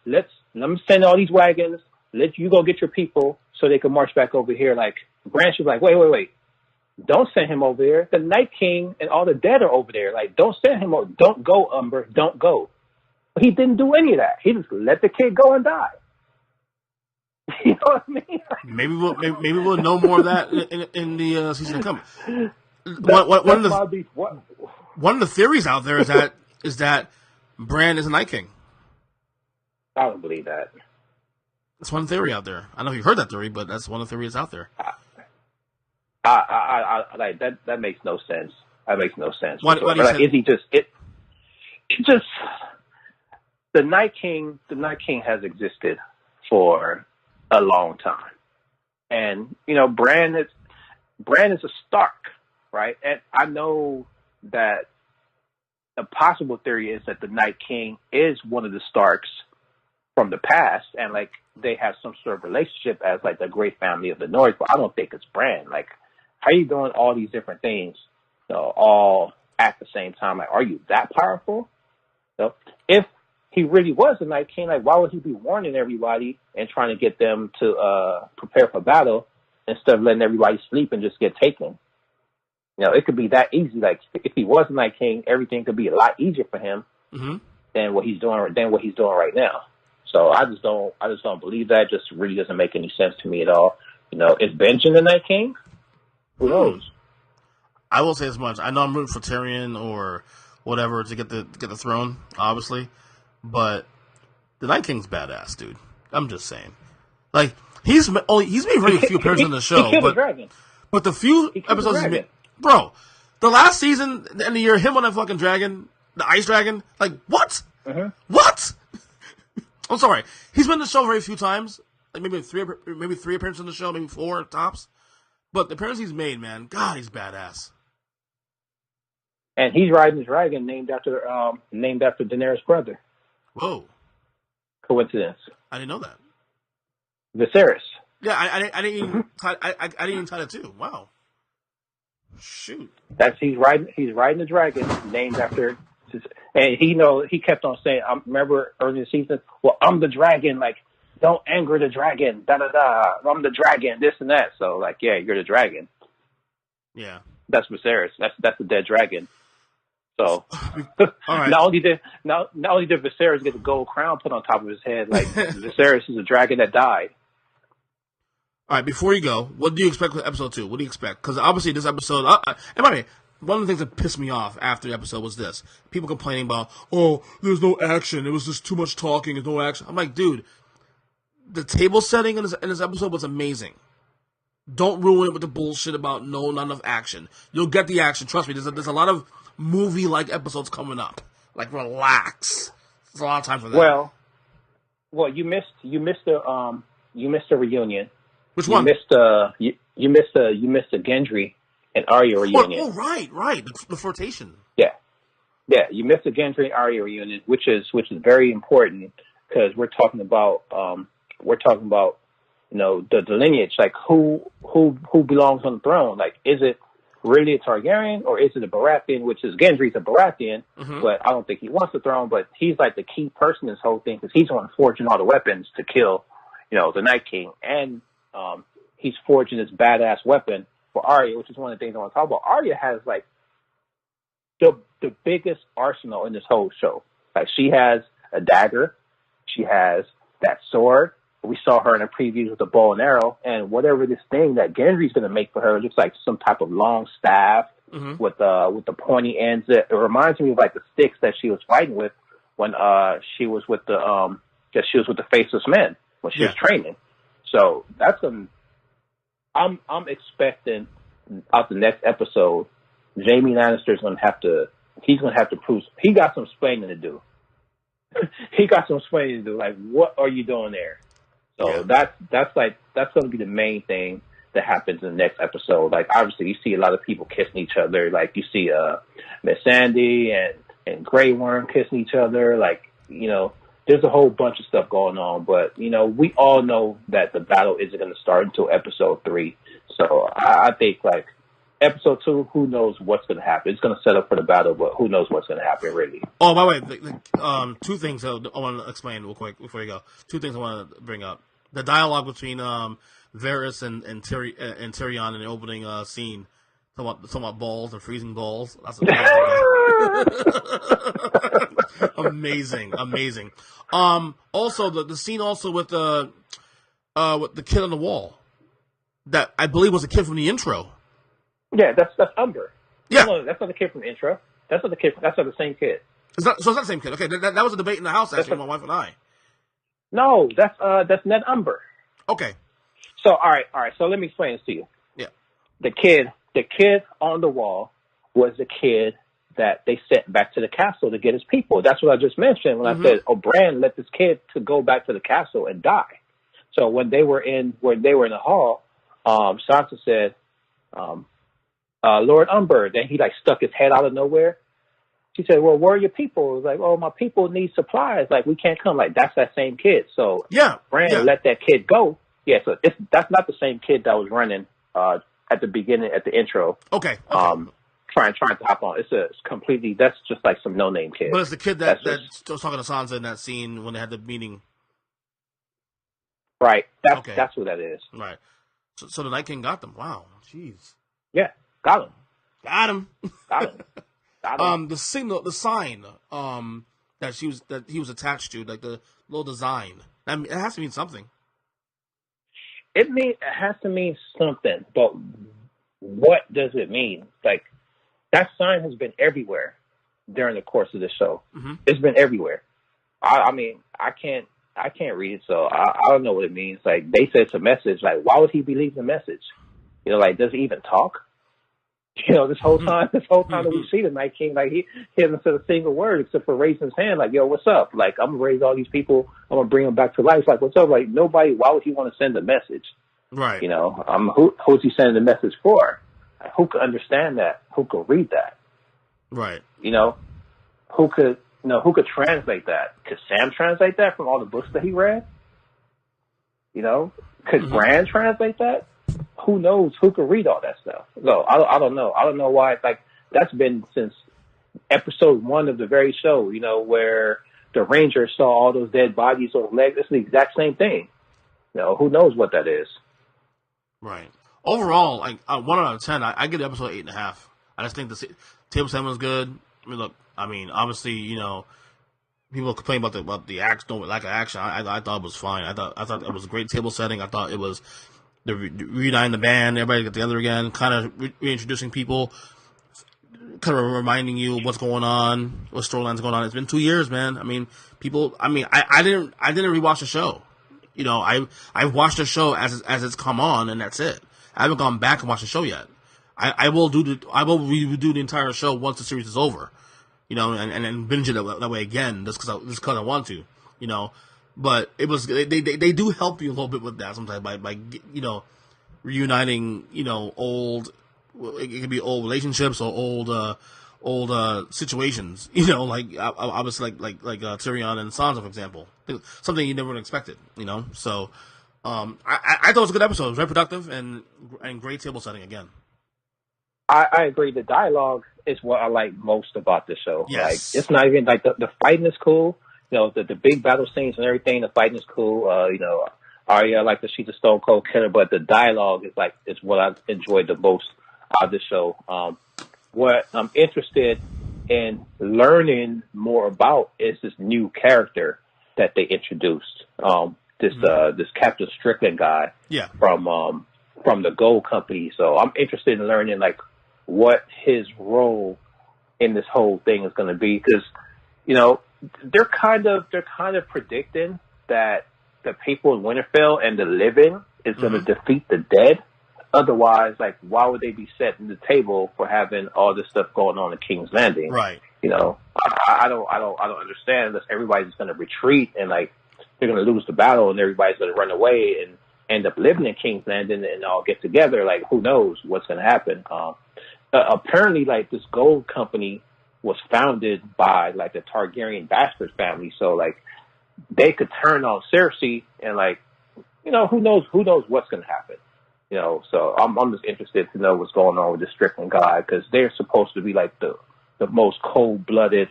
Speaker 2: me send all these wagons. Let you go get your people so they can march back over here. Like, Branch was like, wait. Don't send him over there. The Night King and all the dead are over there. Like, don't send him over. Don't go, Umber. Don't go. But he didn't do any of that. He just let the kid go and die. You know what I mean?
Speaker 1: Maybe we'll know more of that in the season to come. One of the theories out there is that Bran is a Night King.
Speaker 2: I don't believe that.
Speaker 1: That's one theory out there. I don't know if you've heard that theory, but that's one of the theories out there.
Speaker 2: I like that. That makes no sense. That makes no sense.
Speaker 1: Why do you say?
Speaker 2: Is he just it? It just the Night King. The Night King has existed for a long time, and Bran is a Stark, right? And I know that a possible theory is that the Night King is one of the Starks from the past, and like they have some sort of relationship as like the great family of the North. But I don't think it's Bran. Like, how are you doing all these different things, all at the same time? Like, are you that powerful? So if he really was a Night King, like, why would he be warning everybody and trying to get them to prepare for battle instead of letting everybody sleep and just get taken? It could be that easy. Like, if he was a Night King, everything could be a lot easier for him than what he's doing right now. So I just don't believe that. It just really doesn't make any sense to me at all. Is Benjen the Night King? Who knows?
Speaker 1: I will say as much. I know I'm rooting for Tyrion or whatever to get the throne, obviously, but the Night King's badass, dude. I'm just saying. Like, he's made very few appearances on the show, but the few episodes he's made, bro. The last season and the year, him on that fucking dragon, the ice dragon, like, what? What? I'm sorry. He's been in the show very few times. Like maybe three appearances on the show, maybe 4 tops. But the appearances he's made, man, God, he's badass.
Speaker 2: And he's riding his dragon named after Daenerys' brother.
Speaker 1: Whoa.
Speaker 2: Coincidence.
Speaker 1: I didn't know that.
Speaker 2: Viserys.
Speaker 1: Yeah, I didn't even tie that too. Wow. Shoot.
Speaker 2: He's riding the dragon named after. And he kept on saying, I remember early in the season, well, I'm the dragon, like, don't anger the dragon, da-da-da, I'm the dragon, this and that. So, like, yeah, you're the dragon.
Speaker 1: Yeah.
Speaker 2: That's Viserys. That's the dead dragon. So,
Speaker 1: all right.
Speaker 2: not only did Viserys get the gold crown put on top of his head, like, Viserys is a dragon that died.
Speaker 1: All right, before you go, what do you expect with episode 2? What do you expect? Because obviously this episode, and by the way, one of the things that pissed me off after the episode was this. People complaining about, oh, there's no action. It was just too much talking. There's no action. I'm like, dude, the table setting in this episode was amazing. Don't ruin it with the bullshit about not enough action. You'll get the action. Trust me, there's a lot of movie-like episodes coming up. Like, relax. There's a lot of time for that.
Speaker 2: Well, you missed the reunion.
Speaker 1: Which one?
Speaker 2: You missed the Gendry and Arya reunion.
Speaker 1: Oh, right. The flirtation.
Speaker 2: Yeah. You missed the Gendry and Arya reunion, which is very important because we're talking about the lineage, like who belongs on the throne. Like, is it really a Targaryen or is it a Baratheon? Which is Gendry's a Baratheon, but I don't think he wants the throne. But he's like the key person in this whole thing because he's the one forging all the weapons to kill, the Night King, and he's forging this badass weapon for Arya, which is one of the things I want to talk about. Arya has like the biggest arsenal in this whole show. Like, she has a dagger, she has that sword. We saw her in a preview with the bow and arrow, and whatever this thing that Gendry's going to make for her looks like some type of long staff with the pointy ends. It reminds me of like the sticks that she was fighting with when she was with the Faceless Men when she was training. So that's I'm expecting out the next episode, Jamie Lannister's he's gonna have to prove he got some explaining to do. He got some explaining to do. Like, what are you doing there? So that's gonna be the main thing that happens in the next episode. Like, obviously you see a lot of people kissing each other. Like, you see Miss Sandy and Grey Worm kissing each other. Like, you know, there's a whole bunch of stuff going on. But, you know, we all know that the battle isn't going to start until episode 3. So I think, like, episode 2, who knows what's going to happen. It's going to set up for the battle, but who knows what's going to happen, really.
Speaker 1: Oh, by the way, two things I want to explain real quick before you go. Two things I want to bring up. The dialogue between Varys and Tyrion in the opening scene, talking about balls and freezing balls. That's amazing. amazing. Also the scene also with the kid on the wall, that I believe was a kid from the intro.
Speaker 2: Yeah, that's Umber.
Speaker 1: Yeah,
Speaker 2: no, that's not the kid from the intro. That's not the kid. That's not the same kid.
Speaker 1: So it's not the same kid. Okay, that was a debate in the house actually, my wife and I.
Speaker 2: No, that's Ned Umber.
Speaker 1: Okay.
Speaker 2: So all right. So let me explain this to you.
Speaker 1: Yeah.
Speaker 2: The kid on the wall was the kid that they sent back to the castle to get his people. That's what I just mentioned when I said O'Brien let this kid to go back to the castle and die. So when they were in the hall, Sansa said, Lord Umber. Then he like stuck his head out of nowhere. She said, well, where are your people? It was like, oh, my people need supplies. Like, we can't come. Like, that's that same kid. So Bran let that kid go. Yeah, so that's not the same kid that was running at the beginning, at the intro.
Speaker 1: Okay.
Speaker 2: Trying to hop on. It's completely, that's just like some no-name kid.
Speaker 1: But it's the kid that was talking to Sansa in that scene when they had the meeting.
Speaker 2: Right. That's what that is.
Speaker 1: Right. So the Night King got them. Wow. Jeez.
Speaker 2: Yeah. Got him.
Speaker 1: The sign, that he was attached to, like the little design. I mean, it has to mean something.
Speaker 2: It has to mean something, but what does it mean? Like, that sign has been everywhere during the course of the show. Mm-hmm. It's been everywhere. I mean, I can't read it, so I don't know what it means. Like, they said it's a message. Like, why would he believe the message? You know, like, does he even talk? You know, this whole time that we see the Night King, like, he hasn't said a single word except for raising his hand, like, yo, what's up? Like, I'm gonna raise all these people, I'm gonna bring them back to life. Like, what's up? Like, nobody, why would he want to send a message? Right. You know, who's he sending the message for? Who could understand that? Who could read that? Right. You know, who could translate that? Could Sam translate that from all the books that he read? You know, could Bran translate that? Who knows? Who could read all that stuff? No, I don't know. I don't know why. Like, that's been since episode 1 of the very show, you know, where the Rangers saw all those dead bodies on the legs. It's the exact same thing. You know, who knows what that is?
Speaker 1: Right. Overall, like 1 out of 10, I give the episode 8.5. I just think the table setting was good. I mean, look, obviously, you know, people complain about the lack of action. I thought it was fine. I thought it was a great table setting. I thought it was the reuniting the band, everybody get together again, kind of reintroducing people, kind of reminding you what's going on, what storylines going on. It's been 2 years, man. I mean, people. I mean, I didn't rewatch the show. You know, I've watched the show as it's come on, and that's it. I haven't gone back and watched the show yet. I will redo the entire show once the series is over. You know, and binge it that way again, just because I want to. You know. But it was they do help you a little bit with that sometimes by you know, reuniting, you know, old, it could be old relationships or old situations, you know, like obviously like Tyrion and Sansa, for example, something you never expected, you know. So I thought it was a good episode. It was very productive and great table setting again.
Speaker 2: I agree. The dialogue is what I like most about the show.
Speaker 1: Yes.
Speaker 2: Like, it's not even like the fighting is cool. You know, the big battle scenes and everything, the fighting is cool. You know, Arya, like she's a stone cold killer, but the dialogue is what I enjoyed the most out of the show. What I'm interested in learning more about is this new character that they introduced. This Captain Strickland guy.
Speaker 1: Yeah.
Speaker 2: From the Gold Company. So I'm interested in learning like what his role in this whole thing is going to be, because they're kind of predicting that the people in Winterfell and the living is going to defeat the dead. Otherwise, like, why would they be setting the table for having all this stuff going on in King's Landing?
Speaker 1: Right.
Speaker 2: I don't understand, unless everybody's going to retreat and like they're going to lose the battle and everybody's going to run away and end up living in King's Landing and all get together. Like, who knows what's going to happen? Apparently, like, this gold company was founded by like the Targaryen bastard family, so like they could turn on Cersei and like, who knows what's going to happen. So I'm just interested to know what's going on with the Strickland guy, because they're supposed to be like the most cold-blooded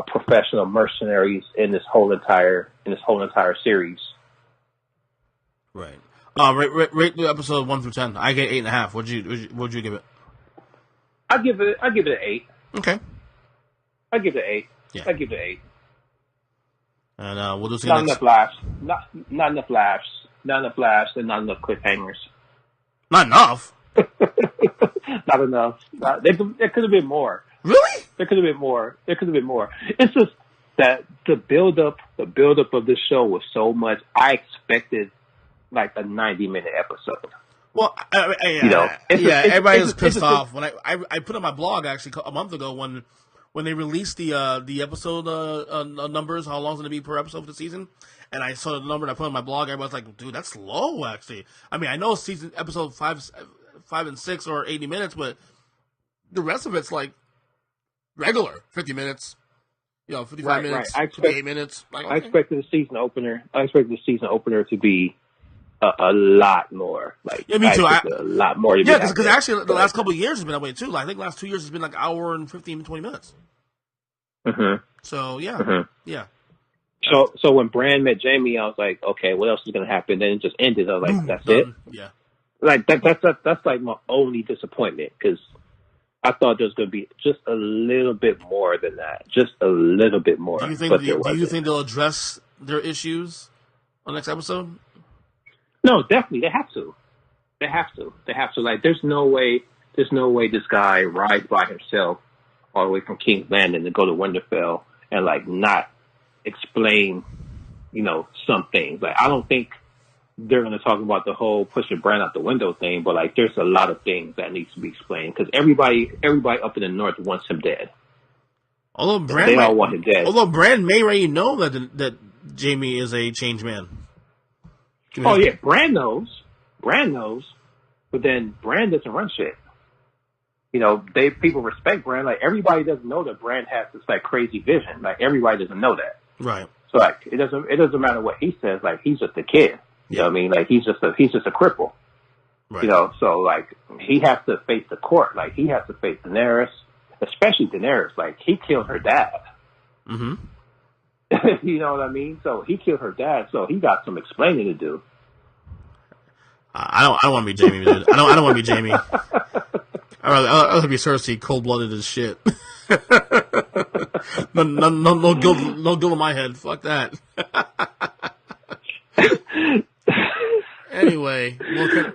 Speaker 2: professional mercenaries in this whole entire series.
Speaker 1: Right. Rate the episode 1 through 10. I get 8.5. What'd you give it?
Speaker 2: I give it an 8.
Speaker 1: Okay.
Speaker 2: I give it an 8.
Speaker 1: Yeah.
Speaker 2: I give it an 8.
Speaker 1: And we'll do
Speaker 2: not enough laughs. Not enough laughs. Not enough laughs and not enough cliffhangers.
Speaker 1: Not enough.
Speaker 2: Not enough. There could have been more.
Speaker 1: Really?
Speaker 2: There could have been more. It's just that the buildup of this show was so much. I expected like a 90-minute episode.
Speaker 1: Well, everybody's pissed off when I put on my blog actually a month ago when they released the episode numbers, how long is it going to be per episode for the season, and I saw the number and I put on my blog. Everybody's like, dude, that's low actually. I mean, I know episode 5 and 6 are 80 minutes, but the rest of it's like regular 50 minutes, 55 minutes, 58 minutes. Like, okay.
Speaker 2: I expected the season opener to be a lot more. Like,
Speaker 1: yeah, me too.
Speaker 2: A lot more.
Speaker 1: Yeah, because actually the last couple of years has been that way too. Like, I think the last 2 years has been like hour and 15 to 20 minutes.
Speaker 2: Mm-hmm.
Speaker 1: So yeah,
Speaker 2: mm-hmm.
Speaker 1: Yeah.
Speaker 2: So when Bran met Jamie, I was like, okay, what else is going to happen? Then it just ended. I was like, that's
Speaker 1: done.
Speaker 2: it.
Speaker 1: Yeah.
Speaker 2: Like that's like my only disappointment, because I thought there was going to be just a little bit more than that, just a little bit more.
Speaker 1: Do you think they'll address their issues on next episode?
Speaker 2: No, definitely they have to. They have to. Like, there's no way this guy rides by himself all the way from King's Landing to go to Winterfell and like not explain, some things. Like, I don't think they're going to talk about the whole pushing Bran out the window thing, but like, there's a lot of things that needs to be explained, because everybody up in the north wants him dead.
Speaker 1: Although Bran all want him dead. Although Bran may already know that Jamie is a changed man.
Speaker 2: Oh yeah, Bran knows, but then Bran doesn't run shit. People respect Bran. Like, everybody doesn't know that Bran has this like crazy vision. Like, everybody doesn't know that.
Speaker 1: Right.
Speaker 2: So like, it doesn't matter what he says. Like, he's just a kid. You know what I mean? Like, he's just a cripple. Right. So like, he has to face the court. Like, he has to face Daenerys, especially Daenerys. Like, he killed her dad.
Speaker 1: Mm-hmm.
Speaker 2: You know what I mean? So he killed her dad. So he got some explaining to do.
Speaker 1: I don't want to be Jamie, dude. I don't want to be Jamie. I'd rather be Cersei, cold-blooded as shit. No guilt in my head. Fuck that. Anyway,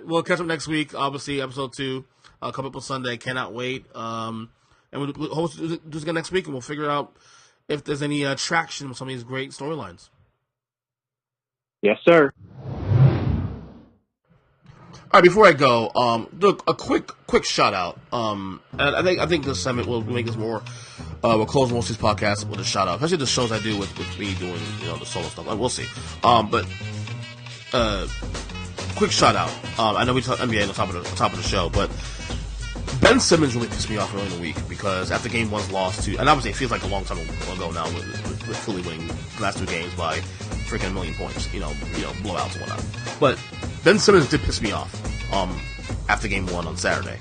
Speaker 1: we'll catch up next week. Obviously, episode 2 coming up on Sunday. Cannot wait. And we'll host do this again next week, and we'll figure out if there's any traction with some of these great storylines.
Speaker 2: Yes, sir.
Speaker 1: All right, before I go, look, a quick shout out. And I think this segment will make us more. We'll close most of these podcasts with a shout out, especially the shows I do with me doing the solo stuff. We'll see. But quick shout out. I know we talked NBA on the top of the show, but Ben Simmons really pissed me off early in the week, because after game 1's loss to, and obviously it feels like a long time ago now with Philly winning the last 2 games by freaking 1 million points, blowouts and whatnot. But Ben Simmons did piss me off after game 1 on Saturday,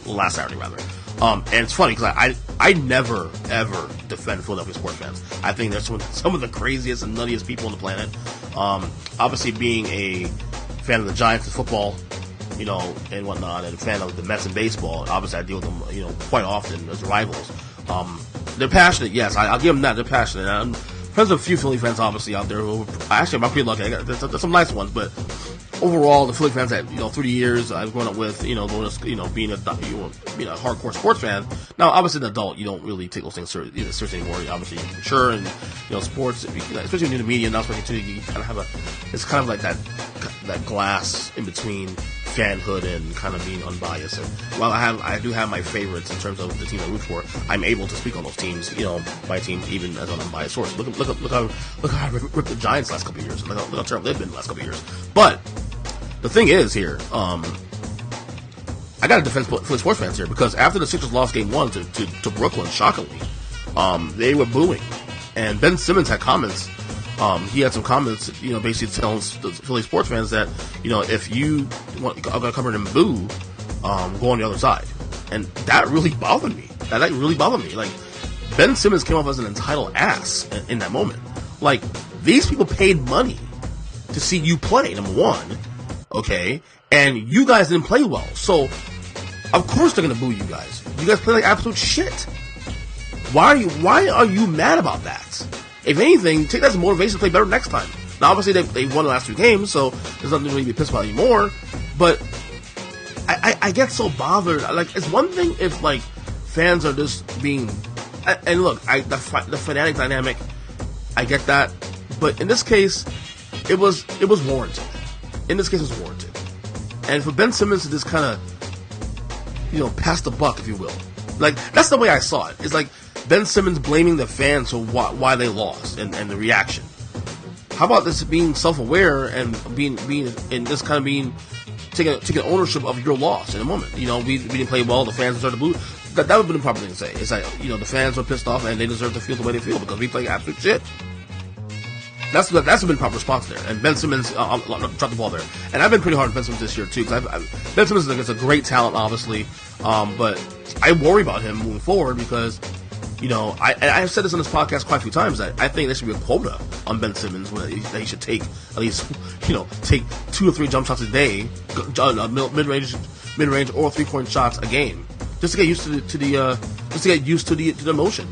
Speaker 1: last Saturday rather. And it's funny because I never ever defend Philadelphia sports fans. I think they're some of the craziest and nuttiest people on the planet. Obviously, being a fan of the Giants in football, and whatnot, and a fan of the Mets in baseball, obviously I deal with them, quite often as rivals. They're passionate, yes, I'll give them that. They're passionate. I'm friends with a few Philly fans, obviously, out there who, actually, I'm pretty lucky. There's some nice ones, but overall, the Philly fans that, through the years I've grown up with, being a being a hardcore sports fan. Now, obviously, an adult, you don't really take those things seriously anymore. You obviously mature, and sports, especially when you're in the media, now especially you kind of have it's kind of like that glass in between fanhood and kind of being unbiased. And while I do have my favorites in terms of the team I root for, I'm able to speak on those teams, my team, even as an unbiased source. Look how I ripped the Giants last couple of years. Look how terrible they've been the last couple of years. But the thing is here, I got to defend Philly sports fans here, because after the Sixers lost Game 1 to Brooklyn, shockingly, they were booing, and Ben Simmons had comments. He had some comments, basically telling the Philly sports fans that, if you are going to come in and boo, go on the other side. And that really bothered me. That really bothered me. Like, Ben Simmons came off as an entitled ass in that moment. Like, these people paid money to see you play, number one, okay? And you guys didn't play well. So, of course they're going to boo you guys. You guys play like absolute shit. Why are you mad about that? If anything, take that as motivation to play better next time. Now, obviously, they won the last 2 games, so there's nothing to really be pissed about anymore. But I get so bothered. Like, it's one thing if, like, fans are just being... And look, the fanatic dynamic, I get that. But in this case, it was warranted. In this case, it was warranted. And for Ben Simmons to just kind of, pass the buck, if you will. Like, that's the way I saw it. It's like Ben Simmons blaming the fans for why they lost and the reaction. How about this being self-aware and being and this kind of being taking ownership of your loss in a moment? We didn't play well. The fans deserve to boo. That would have been the proper thing to say. It's like, the fans are pissed off and they deserve to feel the way they feel because we play absolute shit. That's been the proper response there. And Ben Simmons dropped the ball there. And I've been pretty hard on Ben Simmons this year too, because Ben Simmons is a great talent, obviously, but I worry about him moving forward because, I've said this on this podcast quite a few times, that I think there should be a quota on Ben Simmons that he should take at least, take 2 or 3 jump shots a day, mid-range or 3-point shots a game, just to get used to the motion,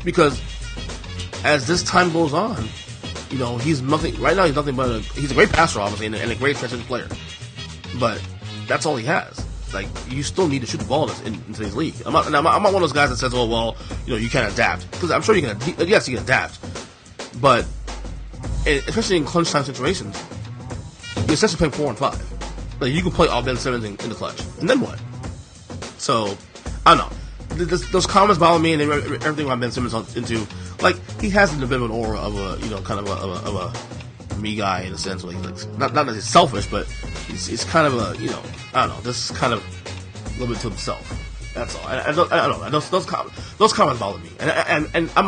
Speaker 1: because as this time goes on, he's nothing right now. He's nothing but he's a great passer, obviously, and a great transition player, but that's all he has. Like, you still need to shoot the ball in today's league. I'm not one of those guys that says, "Oh, well, you can't adapt," because I'm sure you can. Yes, you can adapt, but especially in clutch time situations, you're essentially playing 4 and 5. Like, you can play all Ben Simmons in the clutch, and then what? So, I don't know. Those comments bother me, and everything about Ben Simmons into, like, he has a bit of an aura of a kind of a me guy in a sense. Where he's like, not that he's selfish, but he's kind of a I don't know, this is kind of a little bit to himself. That's all. I don't know. Those comments bother me, and I'm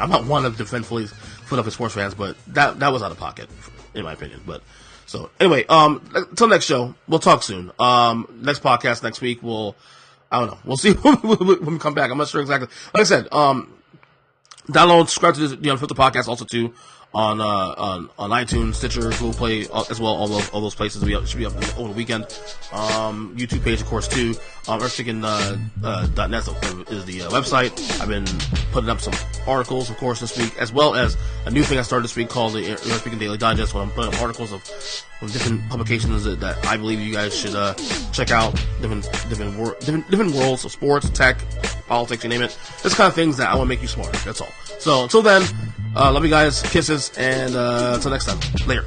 Speaker 1: not one to defend Philadelphia sports fans, but that was out of pocket in my opinion. But so anyway, until next show, we'll talk soon. Next podcast next week, I don't know. We'll see when we come back. I'm not sure exactly. Like I said, download, subscribe to the Unfiltered podcast also too on iTunes, Stitcher, Google Play as well. All those places should be up over the weekend. YouTube page, of course, too. Earnestly.net is the website. I've been putting up some articles, of course, this week, as well as a new thing I started this week called the Earnestly Daily Digest, where I'm putting up articles of different publications that I believe you guys should check out. Different worlds of sports, tech, politics, you name it. This kind of things that I want to make you smarter. That's all. So until then, love you guys, kisses, and until next time, later.